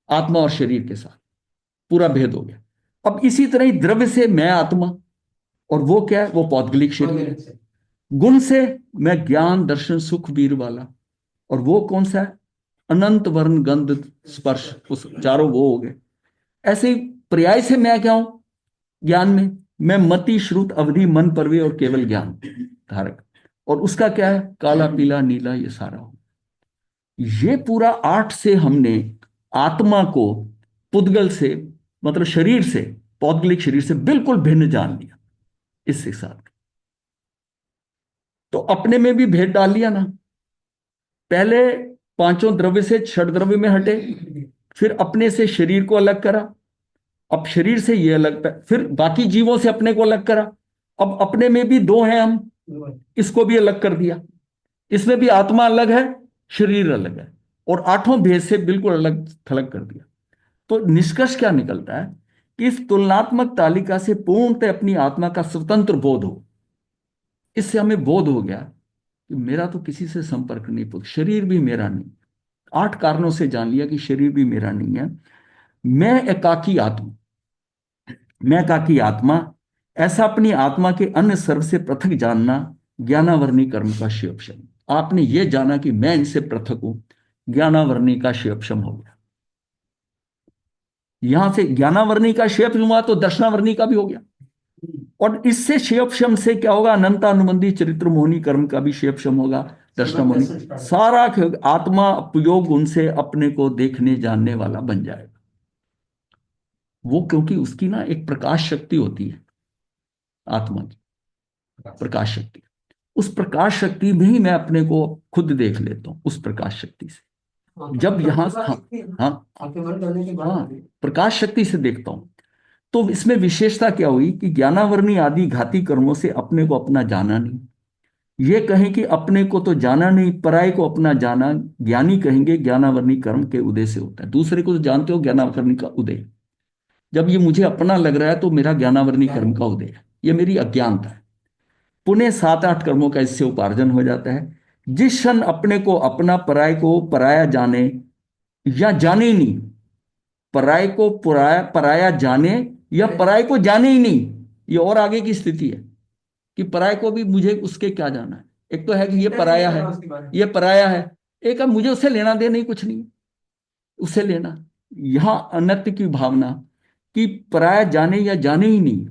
S4: आत्मा और शरीर के साथ पूरा भेद हो गया। अब इसी तरह ही द्रव्य से मैं आत्मा, और वो क्या है? वो पौद्गलिक शरीर है। गुण से मैं ज्ञान दर्शन सुख वीर वाला, और वो कौन सा है? अनंत वर्ण गंध स्पर्श, उस 4 वो हो गए। ऐसे ही पर्याय से मैं क्या हूं? ज्ञान में मैं मति श्रुत अवधि मन परवे और केवल ज्ञान धारक। और उसका क्या है? काला पीला नीला, ये सारा हो। ये पूरा 8 से हमने आत्मा को पुद्गल से, मतलब शरीर से, पौद्गलिक शरीर से बिल्कुल भिन्न जान लिया इसके साथ। तो अपने में भी भेद डाल लिया ना। पहले 5 द्रव्य से 6 द्रव्य में हटे, फिर अपने से शरीर को अलग करा, अब शरीर से ये अलग, फिर बाकी जीवों से अपने को अलग करा। अब अपने में भी 2 हैं हम, इसको भी अलग कर दिया। इसमें भी आत्मा अलग है, शरीर अलग है, और 8 भेद से बिल्कुल अलग थलग कर दिया। तो निष्कर्ष क्या निकलता है? कि इस तुलनात्मक तालिका से पूर्णतः अपनी आत्मा का स्वतंत्र बोध हो। इससे हमें बोध हो गया कि मेरा तो किसी से संपर्क नहीं, शरीर भी मेरा नहीं। 8 कारणों से जान लिया कि शरीर भी मेरा नहीं है। मैं एकाकी आत्मा, मैं एकाकी आत्मा, ऐसा अपनी आत्मा के अन्य सर्व से पृथक जानना ज्ञानावर्णी कर्म का शिवक्षम। आपने ये जाना कि मैं इनसे पृथक हूं, ज्ञानावर्णी का शिवक्षम हो गया। यहां से ज्ञानावर्णी का शेप हुआ तो दर्शनावर्णी का भी हो गया। और इससे शेपशम से क्या होगा? अनंतानुबंधी चरित्र मोहनी कर्म का भी शेपशम होगा, दर्शनामोहनी। सारा आत्मा उपयोग उनसे अपने को देखने जानने वाला बन जाएगा। वो क्योंकि उसकी ना एक प्रकाश शक्ति होती है, आत्मा की प्रकाश शक्ति। उस प्रकाश शक्ति में ही मैं अपने को खुद देख लेता हूं, उस प्रकाश शक्ति से। जब यहां हाँ प्रकाश शक्ति से देखता हूं, तो इसमें विशेषता क्या हुई? कि ज्ञानावर्णी आदि घाती कर्मों से अपने को अपना जाना नहीं। ये कहें कि अपने को तो जाना नहीं, पराये को अपना जाना। ज्ञानी कहेंगे ज्ञानावर्णी कर्म के उदय से होता है। दूसरे को तो जानते हो ज्ञानावर्णी का उदय। जब ये मुझे अपना लग रहा है तो मेरा ज्ञानावर्णी कर्म का उदय है, ये मेरी अज्ञानता है। पुण्य 7-8 कर्मों का इससे उपार्जन हो जाता है। जिस क्षण अपने को अपना, पराये को पराया जाने, या जाने ही नहीं, पराये को पराया जाने या पराये को जाने ही नहीं, ये और आगे की स्थिति है। कि पराये को भी मुझे उसके क्या जाना है। एक तो है कि ये पराया है, ये पराया है। एक है मुझे उससे लेना देना ही कुछ नहीं। उसे लेना। यहां अनर्थ की भावना कि पराया जाने या जाने ही नहीं,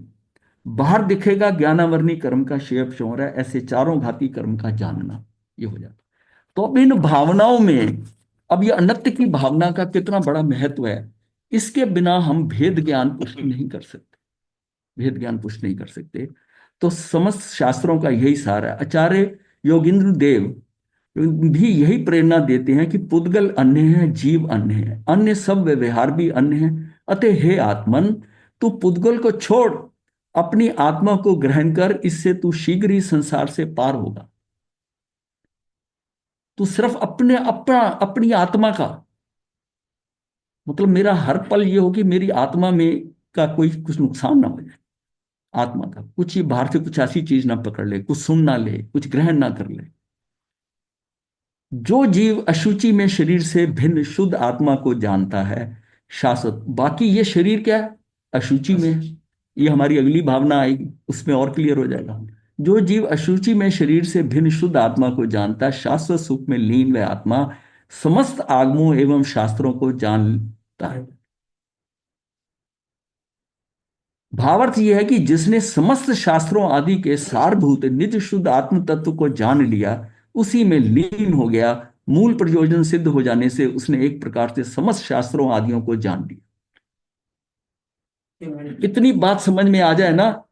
S4: बाहर दिखेगा ज्ञानावरणी कर्म का शेप शोर है, ऐसे चारों घाती कर्म का जानना, ये हो जाता। तो अब इन भावनाओं में, अब ये अनर्थ की भावना का कितना बड़ा महत्व है, इसके बिना हम भेद ज्ञान पुष्ट नहीं कर सकते, भेद ज्ञान पुष्ट नहीं कर सकते। तो समस्त शास्त्रों का यही सार है। आचार्य योगींद्र देव भी यही प्रेरणा देते हैं कि पुद्गल अन्य है, जीव अन्य है, अन्य सब व्यवहार भी अन्य है। अतः हे आत्मन, तू पुद्गल को छोड़, अपनी आत्मा को ग्रहण कर, इससे तू शीघ्र ही संसार से पार होगा। तू सिर्फ अपनी आत्मा का, मतलब मेरा हर पल ये हो कि मेरी आत्मा में का कोई कुछ नुकसान ना हो जाए, आत्मा का कुछ ही बाहर से कुछ ऐसी चीज ना पकड़ ले, कुछ सुन ना ले, कुछ ग्रहण ना कर ले। जो जीव अशुचि में शरीर से भिन्न शुद्ध आत्मा को जानता है शाश्वत, बाकी ये शरीर क्या है, अशुचि में है। ये हमारी अगली भावना आएगी, उसमें और क्लियर हो जाएगा। जो जीव अशुचि में शरीर से भिन्न शुद्ध आत्मा को जानता है, शाश्वत सुख में लीन वह आत्मा समस्त आगमों एवं शास्त्रों को जानता है। भावार्थ यह है कि जिसने समस्त शास्त्रों आदि के सारभूत निज शुद्ध आत्म तत्व को जान लिया, उसी में लीन हो गया, मूल प्रयोजन सिद्ध हो जाने से उसने एक प्रकार से समस्त शास्त्रों आदियों को जान लिया। इतनी बात समझ में आ जाए ना,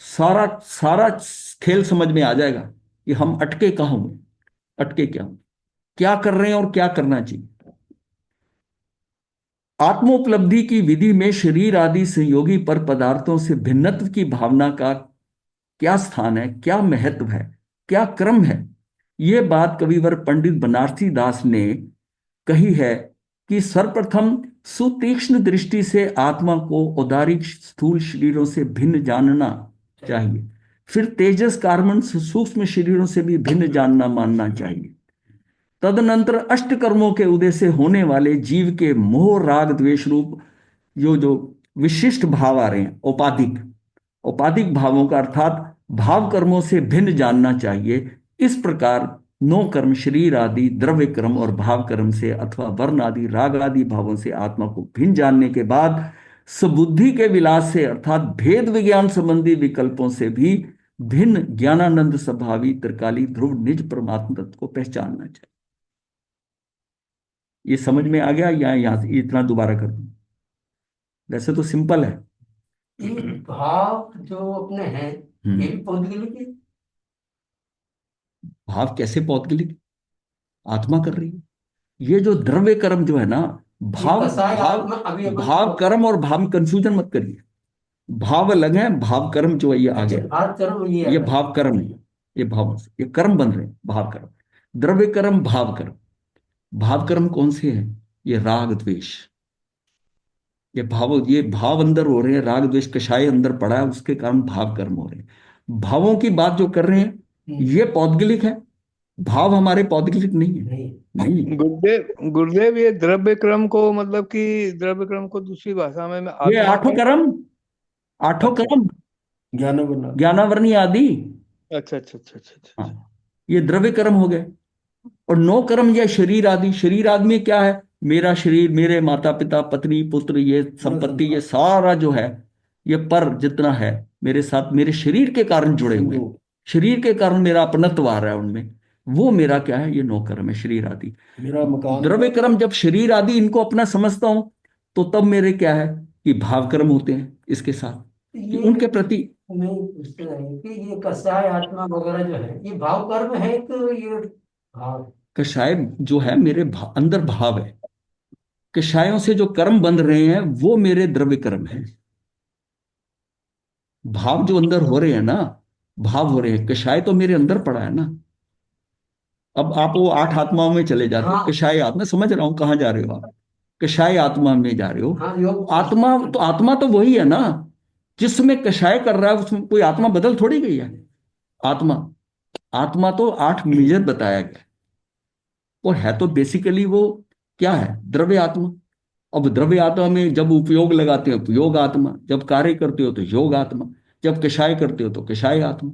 S4: सारा सारा खेल समझ में आ जाएगा कि हम अटके कहाँ हुए, अटके क्या कर रहे हैं और क्या करना चाहिए। आत्मोपलब्धि की विधि में शरीर आदि संयोगी पर पदार्थों से भिन्नत्व की भावना का क्या स्थान है, क्या महत्व है, क्या क्रम है, ये बात कविवर पंडित बनारसी दास ने कही है कि सर्वप्रथम सुतीक्ष्ण दृष्टि से आत्मा को औदारिक स्थूल शरीरों से भिन्न जानना चाहिए, फिर तेजस कार्बन सूक्ष्म शरीरों से भी भिन्न जानना मानना चाहिए। तदनंतर अष्ट कर्मों के उदय से होने वाले जीव के मोह राग द्वेष रूप जो विशिष्ट भाव आ रहे हैं, औपाधिक औपाधिक भावों का अर्थात भाव कर्मों से भिन्न जानना चाहिए। इस प्रकार नौ कर्म शरीर आदि द्रव्य कर्म और भाव कर्म से अथवा वर्ण आदि राग आदि भावों से आत्मा को भिन्न जानने के बाद सुबुद्धि के विलास से अर्थात भेद विज्ञान संबंधी विकल्पों से भी भिन्न ज्ञानानंद स्वभावी त्रिकाली ध्रुव निज परमात्म तत्व को पहचानना चाहिए। ये समझ में आ गया या यहां से इतना दोबारा कर दूं? वैसे तो सिंपल है।
S5: ये भाव जो अपने हैं, ये भी पौद्गलिक है।
S4: भाव कैसे पौद्गलिक? आत्मा कर रही है। ये जो द्रव्य कर्म जो है ना, भाव
S5: कसाय आत्मा
S4: भाव
S5: अभी अपन
S4: भाव कर्म और भाव में कंफ्यूजन मत करिए। भाव अलग है, भाव कर्म जो है ये आगे है।
S5: भाव कर्म
S4: ये भाव कर्म है, ये भाव ये कर्म बन रहे हैं, भाव कर्म। द्रव्य कर्म भाव कर्म। भाव कर्म कौन से हैं? ये राग द्वेष, ये भाव अंदर हो रहे हैं, राग द्वेष कषाय अंदर पड़ा है, उसके कारण भाव कर्म हो रहे हैं। भावों की बात जो कर रहे हैं ये पौद्गलिक है, भाव हमारे पौद्गलिक नहीं है। नहीं,
S6: गुरुदेव ये द्रव्य क्रम को मतलब कि द्रव्य क्रम को दूसरी भाषा में
S4: ये
S6: आत्मा
S4: आठों कर्म, आठों
S6: अच्छा।
S4: कर्म ज्ञानावरणी आदि,
S6: अच्छा अच्छा अच्छा अच्छा अच्छा।
S4: हाँ, ये द्रव्य कर्म हो गए। और नौ कर्म या शरीर आदि, शरीर आदि में क्या है? मेरा शरीर, मेरे माता पिता पत्नी पुत्र, ये संपत्ति, ये सारा जो है, ये पर जितना है मेरे साथ, मेरे शरीर के कारण जुड़े हुए हैं। शरीर के कारण मेरा अपनत्व आ रहा है उनमें, वो मेरा क्या है? ये नौ कर्म है, शरीर आदि।
S7: मेरा मकान,
S4: द्रव्य कर्म, जब शरीर आदि इनको अपना समझता हूं तो तब मेरे क्या है कि भाव कर्म होते हैं इसके साथ, कि उनके प्रति।
S5: मैं पूछते रहे कि ये कसाय आत्मा वगैरह जो है, ये भाव कर्म है तो ये भाव
S4: कषाय जो है मेरे अंदर भाव है, कषायों से जो कर्म बन रहे हैं वो मेरे द्रव्य कर्म है। भाव जो अंदर हो रहे हैं ना, भाव हो रहे हैं, कषाय तो मेरे अंदर पड़ा है ना। अब आप वो आठ आत्माओं में चले जाते हो,
S5: हाँ।
S4: कषाय आत्मा, समझ रहा हूं कहाँ जा रहे हो आप, कषाय आत्मा में जा रहे हो।
S5: हाँ, योग
S4: आत्मा तो वही है ना, जिसमें कषाय कर रहा है उसमें कोई आत्मा बदल थोड़ी गई है। आत्मा आत्मा तो आठ मेजर बताया गया, और है तो बेसिकली वो क्या है? द्रव्य आत्मा। अब द्रव्य आत्मा में जब उपयोग लगाते हो उपयोग आत्मा, जब कार्य करते हो तो योग आत्मा, जब कषाय करते हो तो कषाय आत्मा।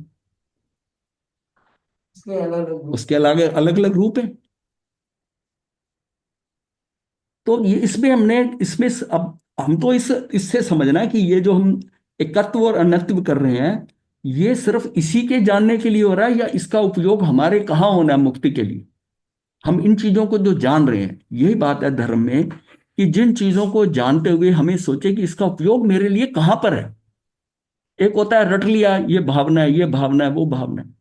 S5: इसके अलग अलग
S4: उसके अलग अलग अलग रूप है। तो ये इसमें अब हम तो इससे समझना है कि ये जो हम एकत्व और अनत्व कर रहे हैं, ये सिर्फ इसी के जानने के लिए हो रहा है, या इसका उपयोग हमारे कहाँ होना है मुक्ति के लिए। हम इन चीजों को जो जान रहे हैं, यही बात है धर्म में, कि जिन चीजों को जानते हुए हमें सोचे कि इसका उपयोग मेरे लिए कहां पर है। एक होता है रट लिया, ये भावना है, ये भावना है, वो भावना है,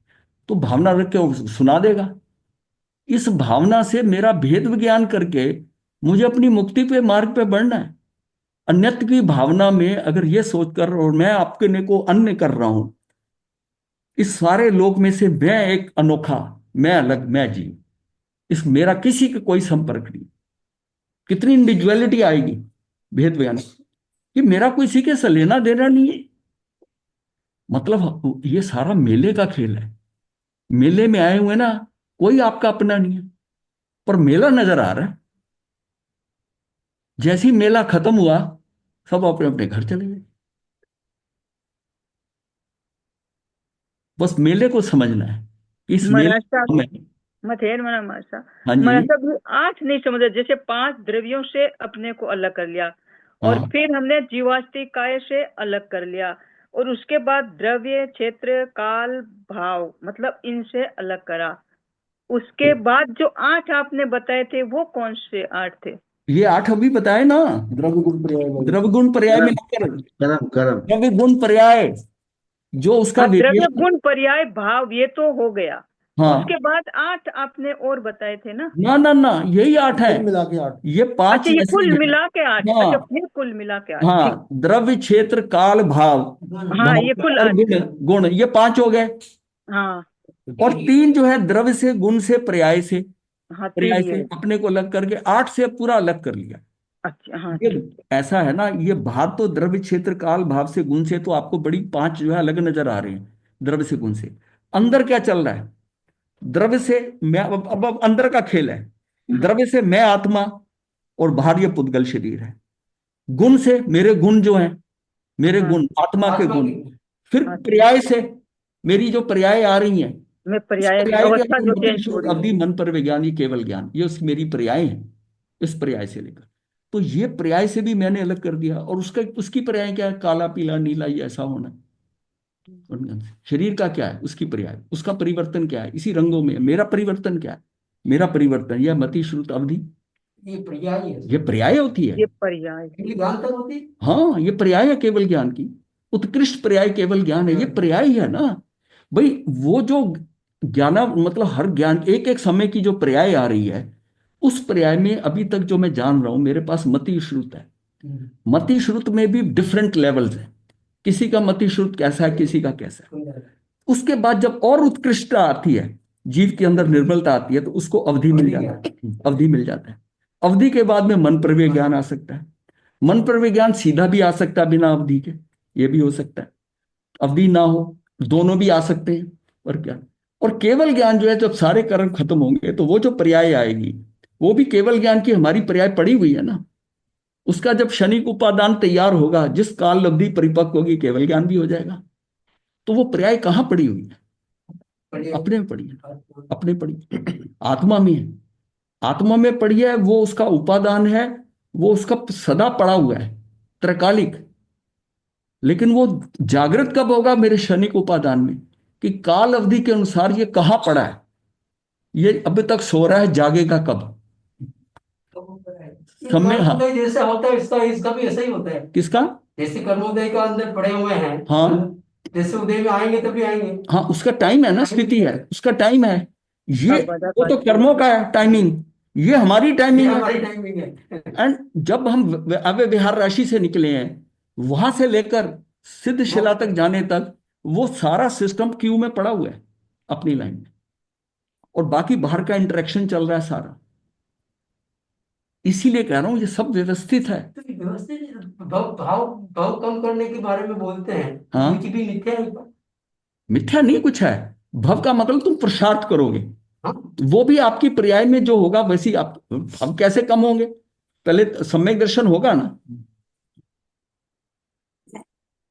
S4: तो भावना रख के वो सुना देगा। इस भावना से मेरा भेद विज्ञान करके मुझे अपनी मुक्ति पे मार्ग पे बढ़ना है। अन्यत्र की भावना में अगर ये सोचकर और मैं आपके ने को अन्य कर रहा हूं, इस सारे लोक में से मैं एक अनोखा, मैं अलग, मैं जीव, इस मेरा किसी का कोई संपर्क नहीं, कितनी इंडिविजुअलिटी आएगी भेद विज्ञान कि मेरा किसी के से लेना देना नहीं है। मतलब ये सारा मेले का खेल है। मेले में आए हुए ना, कोई आपका अपना नहीं है, पर मेला नजर आ रहा है। जैसे ही मेला खत्म हुआ, सब अपने अपने घर चले गए। बस मेले को समझना है, इस मेले
S3: मराठा
S4: में।
S3: मथेर मना मासा
S4: हाँ जी।
S3: मराठा भी 8 नहीं समझे, जैसे 5 द्रव्यों से अपने को अलग कर लिया, और
S4: हाँ,
S3: फिर हमने जीवास्तिक काय से अलग कर लिया, और उसके बाद द्रव्य, क्षेत्र, काल, भाव, मतलब इनसे अलग करा। उसके बाद जो 8 आपने बताए थे वो कौन से 8 थे?
S4: ये 8 अभी बताए ना।
S1: द्रव्य गुण पर्याय
S4: द्रव्य गुण पर्याय में
S1: कर्म कर्म
S4: द्रव्य गुण पर्याय जो उसका
S3: हाँ, द्रव्य,
S4: वेरिएशन।
S3: गुण, पर्याय, भाव, ये तो हो गया।
S4: हाँ,
S3: उसके बाद 8 आपने और बताए थे ना?
S4: ना ना ना, यही 8 है।
S1: मिला के 8।
S4: ये 5
S3: अच्छा, ये
S4: ऐसे
S3: कुल
S4: हैं।
S3: मिला के 8।
S4: हाँ
S3: अच्छा, फिर कुल मिला के 8, ठीक।
S4: हाँ, द्रव्य, क्षेत्र, काल, भाव,
S3: हाँ, ये कुल
S4: और
S3: 8।
S4: गुण, गुण, ये 5 हो गए।
S3: हाँ
S4: और 3 जो है द्रव्य से, गुण से, पर्याय से।
S3: हाँ, 3
S4: पर्याय
S3: ये
S4: से
S3: है।
S4: अपने को अलग करके 8 से पूरा अलग कर लिया।
S3: अच्छा, हाँ,
S4: ये
S3: ठीक।
S4: ऐसा है ना, ये भाव तो द्रव्य, क्षेत्र, काल, भाव से, गुण से तो आपको बड़ी 5 जो है अलग नजर आ रही है। द्रव्य से, गुण से अंदर क्या चल रहा है? द्रव्य से मैं, अब अंदर का खेल है। द्रव्य से मैं आत्मा और बाहर ये पुद्गल शरीर है। गुण से मेरे गुण जो हैं, मेरे
S3: हाँ
S4: गुण, आत्मा के गुण। फिर
S3: हाँ,
S4: पर्याय से मेरी जो पर्याय आ रही हैं,
S3: मैं
S4: इस
S3: पर्याय
S4: पर्याय के
S3: अवस्था
S4: अंदर
S3: जो
S4: मति,
S3: चेंज हो
S4: श्रुत,
S3: रही है।
S4: अवधि, मन, पर विज्ञान, ये केवल ज्ञान, ये उस मेरी पर्याय है। इस पर्याय से लेकर, तो ये पर्याय से भी मैंने अलग कर दिया। और उसका, उसकी पर्याय क्या है? काला, पीला, नीला, ये ऐसा होना। शरीर का क्या है? उसकी पर्याय, उसका परिवर्तन क्या है? इसी रंगों में। मेरा परिवर्तन क्या है? मेरा परिवर्तन यह मति, श्रुत, अवधि,
S5: ये पर्याय है,
S4: ये पर्याय होती है।
S3: ये पर्याय है।
S5: ये ज्ञान तक होती है।
S4: हाँ, ये पर्याय है केवल ज्ञान की। उत्कृष्ट पर्याय केवल ज्ञान है, ये पर्याय ही है ना भाई। वो जो ज्ञान, मतलब हर ज्ञान, एक एक समय की जो पर्याय आ रही है, उस पर्याय में अभी तक जो मैं जान रहा हूं, मेरे पास मति श्रुत है। मति श्रुत में भी डिफरेंट लेवल्स हैं। किसी का मति श्रुत कैसा है, किसी का कैसा है। उसके बाद जब और उत्कृष्टता आती है, जीव के अंदर निर्मलता आती है, तो उसको अवधि मिल जाता है। अवधि मिल जाता है। अवधि के बाद में मन पर ज्ञान आ सकता है। मन पर विज्ञान सीधा भी आ सकता है बिना अवधि के, ये भी हो सकता है। अवधि ना हो, दोनों भी आ सकते हैं। और क्या, और केवल ज्ञान जो है, जब सारे कर्म खत्म होंगे तो वो जो पर्याय आएगी, वो भी केवल ज्ञान की हमारी पर्याय पड़ी हुई है ना। उसका जब क्षणिक उपादान तैयार होगा, जिस काल अवधि परिपक्व होगी, केवल ज्ञान भी हो जाएगा। तो वो पर्याय कहाँ पड़ी हुई है? अपने में पड़ी है। अपने पड़ी, आत्मा में है। आत्मा में पड़ी है, वो उसका उपादान है, वो उसका सदा पड़ा हुआ है, त्रैकालिक। लेकिन वो जागृत कब होगा? मेरे क्षणिक उपादान में, कि काल अवधि के अनुसार ये कहाँ पड़ा है, ये अभी तक सो रहा है, जागेगा कब? समय, हाँ।
S5: कर्मोदय जैसा होता है, इसका इसका भी ऐसा ही होता है।
S4: किसका?
S5: जैसे कर्मोदय का अंदर पड़े हुए हैं,
S4: हाँ
S5: जैसे उदय में आएंगे तभी आएंगे।
S4: हाँ, उसका टाइम है ना, स्थिति है, उसका टाइम है। ये
S3: सब बड़ा
S4: वो तो
S3: बात
S4: कर्मों का है टाइमिंग, ये हमारी
S5: ये
S4: टाइमिंग है।
S5: हमारी टाइमिंग है।
S4: एंड जब हम अव्य विहार राशि से निकले हैं, वहां से लेकर सिद्ध शिला तक जाने तक, वो सारा सिस्टम क्यू में पड़ा हुआ है अपनी लाइन में। और बाकी बाहर का इंटरेक्शन चल रहा है सारा। इसीलिए कह रहा हूं, ये सब व्यवस्थित है।
S5: तो ये व्यवस्थित भाव भाव भाव कम करने के बारे में बोलते हैं,
S4: हाँ,
S5: कुछ भी मिथ्या है।
S4: मिथ्या नहीं कुछ है। भव का मतलब तुम पुरुषार्थ करोगे,
S5: हाँ,
S4: वो भी आपकी पर्याय में जो होगा वैसी आप। हम कैसे कम होंगे? पहले सम्यक दर्शन होगा ना।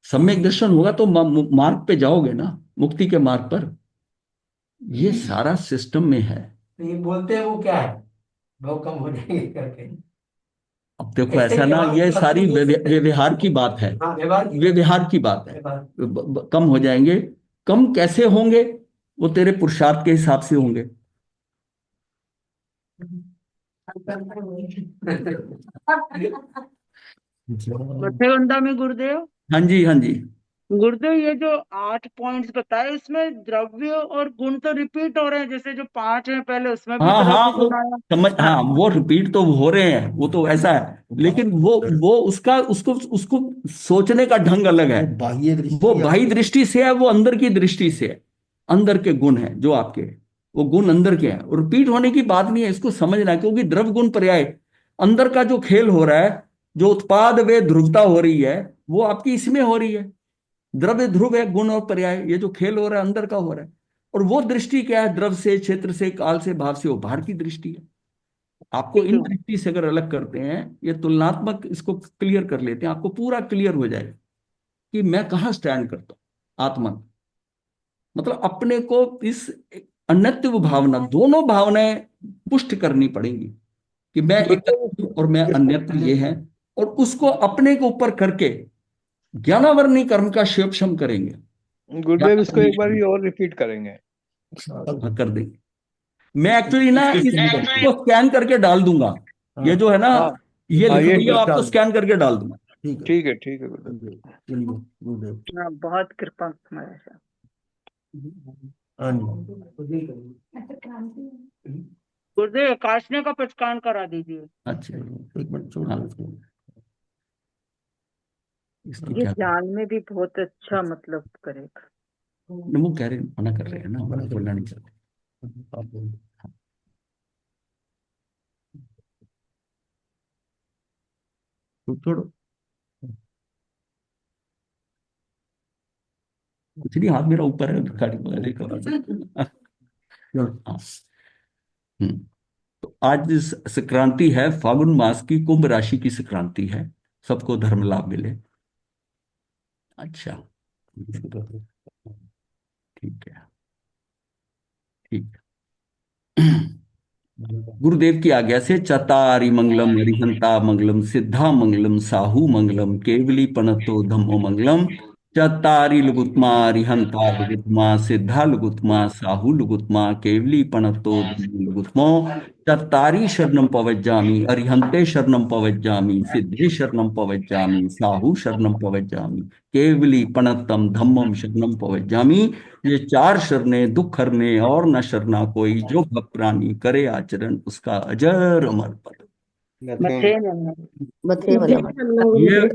S4: सम्यक दर्शन होगा तो मार्ग पे जाओगे ना, मुक्ति के मार्ग पर। ये सारा सिस्टम में है।
S5: तो ये बोलते हैं वो क्या है, भाव कम हो जाएंगे करके।
S4: अब देखो
S5: ऐसे
S4: ऐसा
S5: ही
S4: ना,
S5: यहाँ
S4: ये
S5: पर
S4: सारी
S5: अपने मुझसे-
S4: व्यवहार की बात है,
S5: हाँ व्यवहार की
S4: व्यवहार की बात है।
S5: व्यवहार
S4: कम हो जाएंगे, कम कैसे होंगे, वो तेरे पुरुषार्थ के हिसाब से होंगे।
S7: मत्स्यगंधा में गुरुदेव,
S4: हाँ जी, हाँ जी।
S7: गुरुदेव ये जो 8 पॉइंट्स बताए इसमें द्रव्य और गुण तो रिपीट हो रहे हैं, जैसे जो 5 हैं पहले उसमें भी
S4: हाँ हाँ,
S7: द्रव्य
S4: वो
S7: गुण आया।
S4: समझ,
S7: हाँ
S4: हाँ वो रिपीट तो हो रहे हैं, वो तो ऐसा है, लेकिन वो उसका उसको उसको सोचने का ढंग अलग है।
S8: बाह्य दृष्टि
S4: वो बाह्य दृष्टि से है, वो अंदर की दृष्टि से है। अंदर के गुण है जो आपके, वो गुण अंदर के हैं, और रिपीट होने की बात नहीं है, इसको समझना है, क्योंकि द्रव्य गुण पर्याय अंदर का जो खेल हो रहा है, जो उत्पाद वे ध्रुवता हो रही है, वो आपकी इसमें हो रही है। द्रव्य ध्रुव है, गुण और पर्याय, ये जो खेल हो रहा है अंदर का हो रहा है। और वो दृष्टि क्या है, द्रव से, क्षेत्र से, काल से, भाव से, वो बाहर की दृष्टि है। आपको
S7: ठीक
S4: इन
S7: है।
S4: दृष्टि से अगर अलग करते हैं, ये तुलनात्मक इसको क्लियर कर लेते हैं, आपको पूरा क्लियर हो जाएगा कि मैं कहाँ स्टैंड करता हूं। आत्मा मतलब अपने को इस अन्यत्व भावना, दोनों भावनाएं पुष्ट करनी पड़ेंगी कि मैं एक और मैं अन्यत्र, ये है। और उसको अपने के ऊपर करके ज्ञानावरणी कर्म का शिवक्षम करेंगे।
S6: गुरुदेव इसको एक बार और रिपीट करेंगे।
S4: हाँ, कर देंगे। मैं एक्चुअली ना इसको स्कैन करके डाल दूंगा, ये जो है ना,
S6: हाँ
S4: ये
S6: हाँ,
S4: लिख
S6: ये
S4: लिया, आपको स्कैन करके डाल दूंगा।
S8: ठीक है।
S6: ठीक है, ठीक है गुरुदेव।
S8: गुरुदेव, चलिए गुरुदेव।
S3: हाँ, बहुत कृपा तुम्हारे साथ।
S8: हाँ जी।
S7: गुरुदेव काशने का पचकान करा दीजिए।
S4: अच्छा,
S8: एक मिनट छोड़
S4: हाँ।
S8: दो इसको।
S4: इसकी
S3: ये
S4: क्या,
S3: जान में भी बहुत अच्छा मतलब करेगा।
S4: वो कह रहे, मना कर रहे हैं ना, बोलना नहीं चाहते।
S8: आप बोलो।
S4: तो छोड़ो, कुछ नहीं, हाथ मेरा ऊपर है, गाड़ी वाले का। हाँ। हम्म। तो आज संक्रांति है, फागुन मास की कुंभ राशि की संक्रांति है। सबको धर्म लाभ मिले। अच्छा, ठीक है, ठीक है। गुरुदेव की आज्ञा से चतारी मंगलम हरिहंता मंगलम सिद्धा मंगलम साहू मंगलम केवली पनतो धम्मो मंगलम। चतारी लुगुत्मा हरिहंता लुगुत्मा सिद्धा लुगुत्मा साहू लुगुत्मा केवली पनतो धम्मो लुगुत्मो। चतारी शरणम पवज्जामि अरिहंते शरणम पवज्जामि सिद्धे शरणम पवज्जामि साहू शरणम पवज्जामि केवली पणतम धम्मम शरणम पवज्जामि। ये 4 शरणें दुख हरने और न शरणा कोई, जो भक्त प्राणी करे आचरण उसका अजर अमर पद।
S7: मथे
S4: ये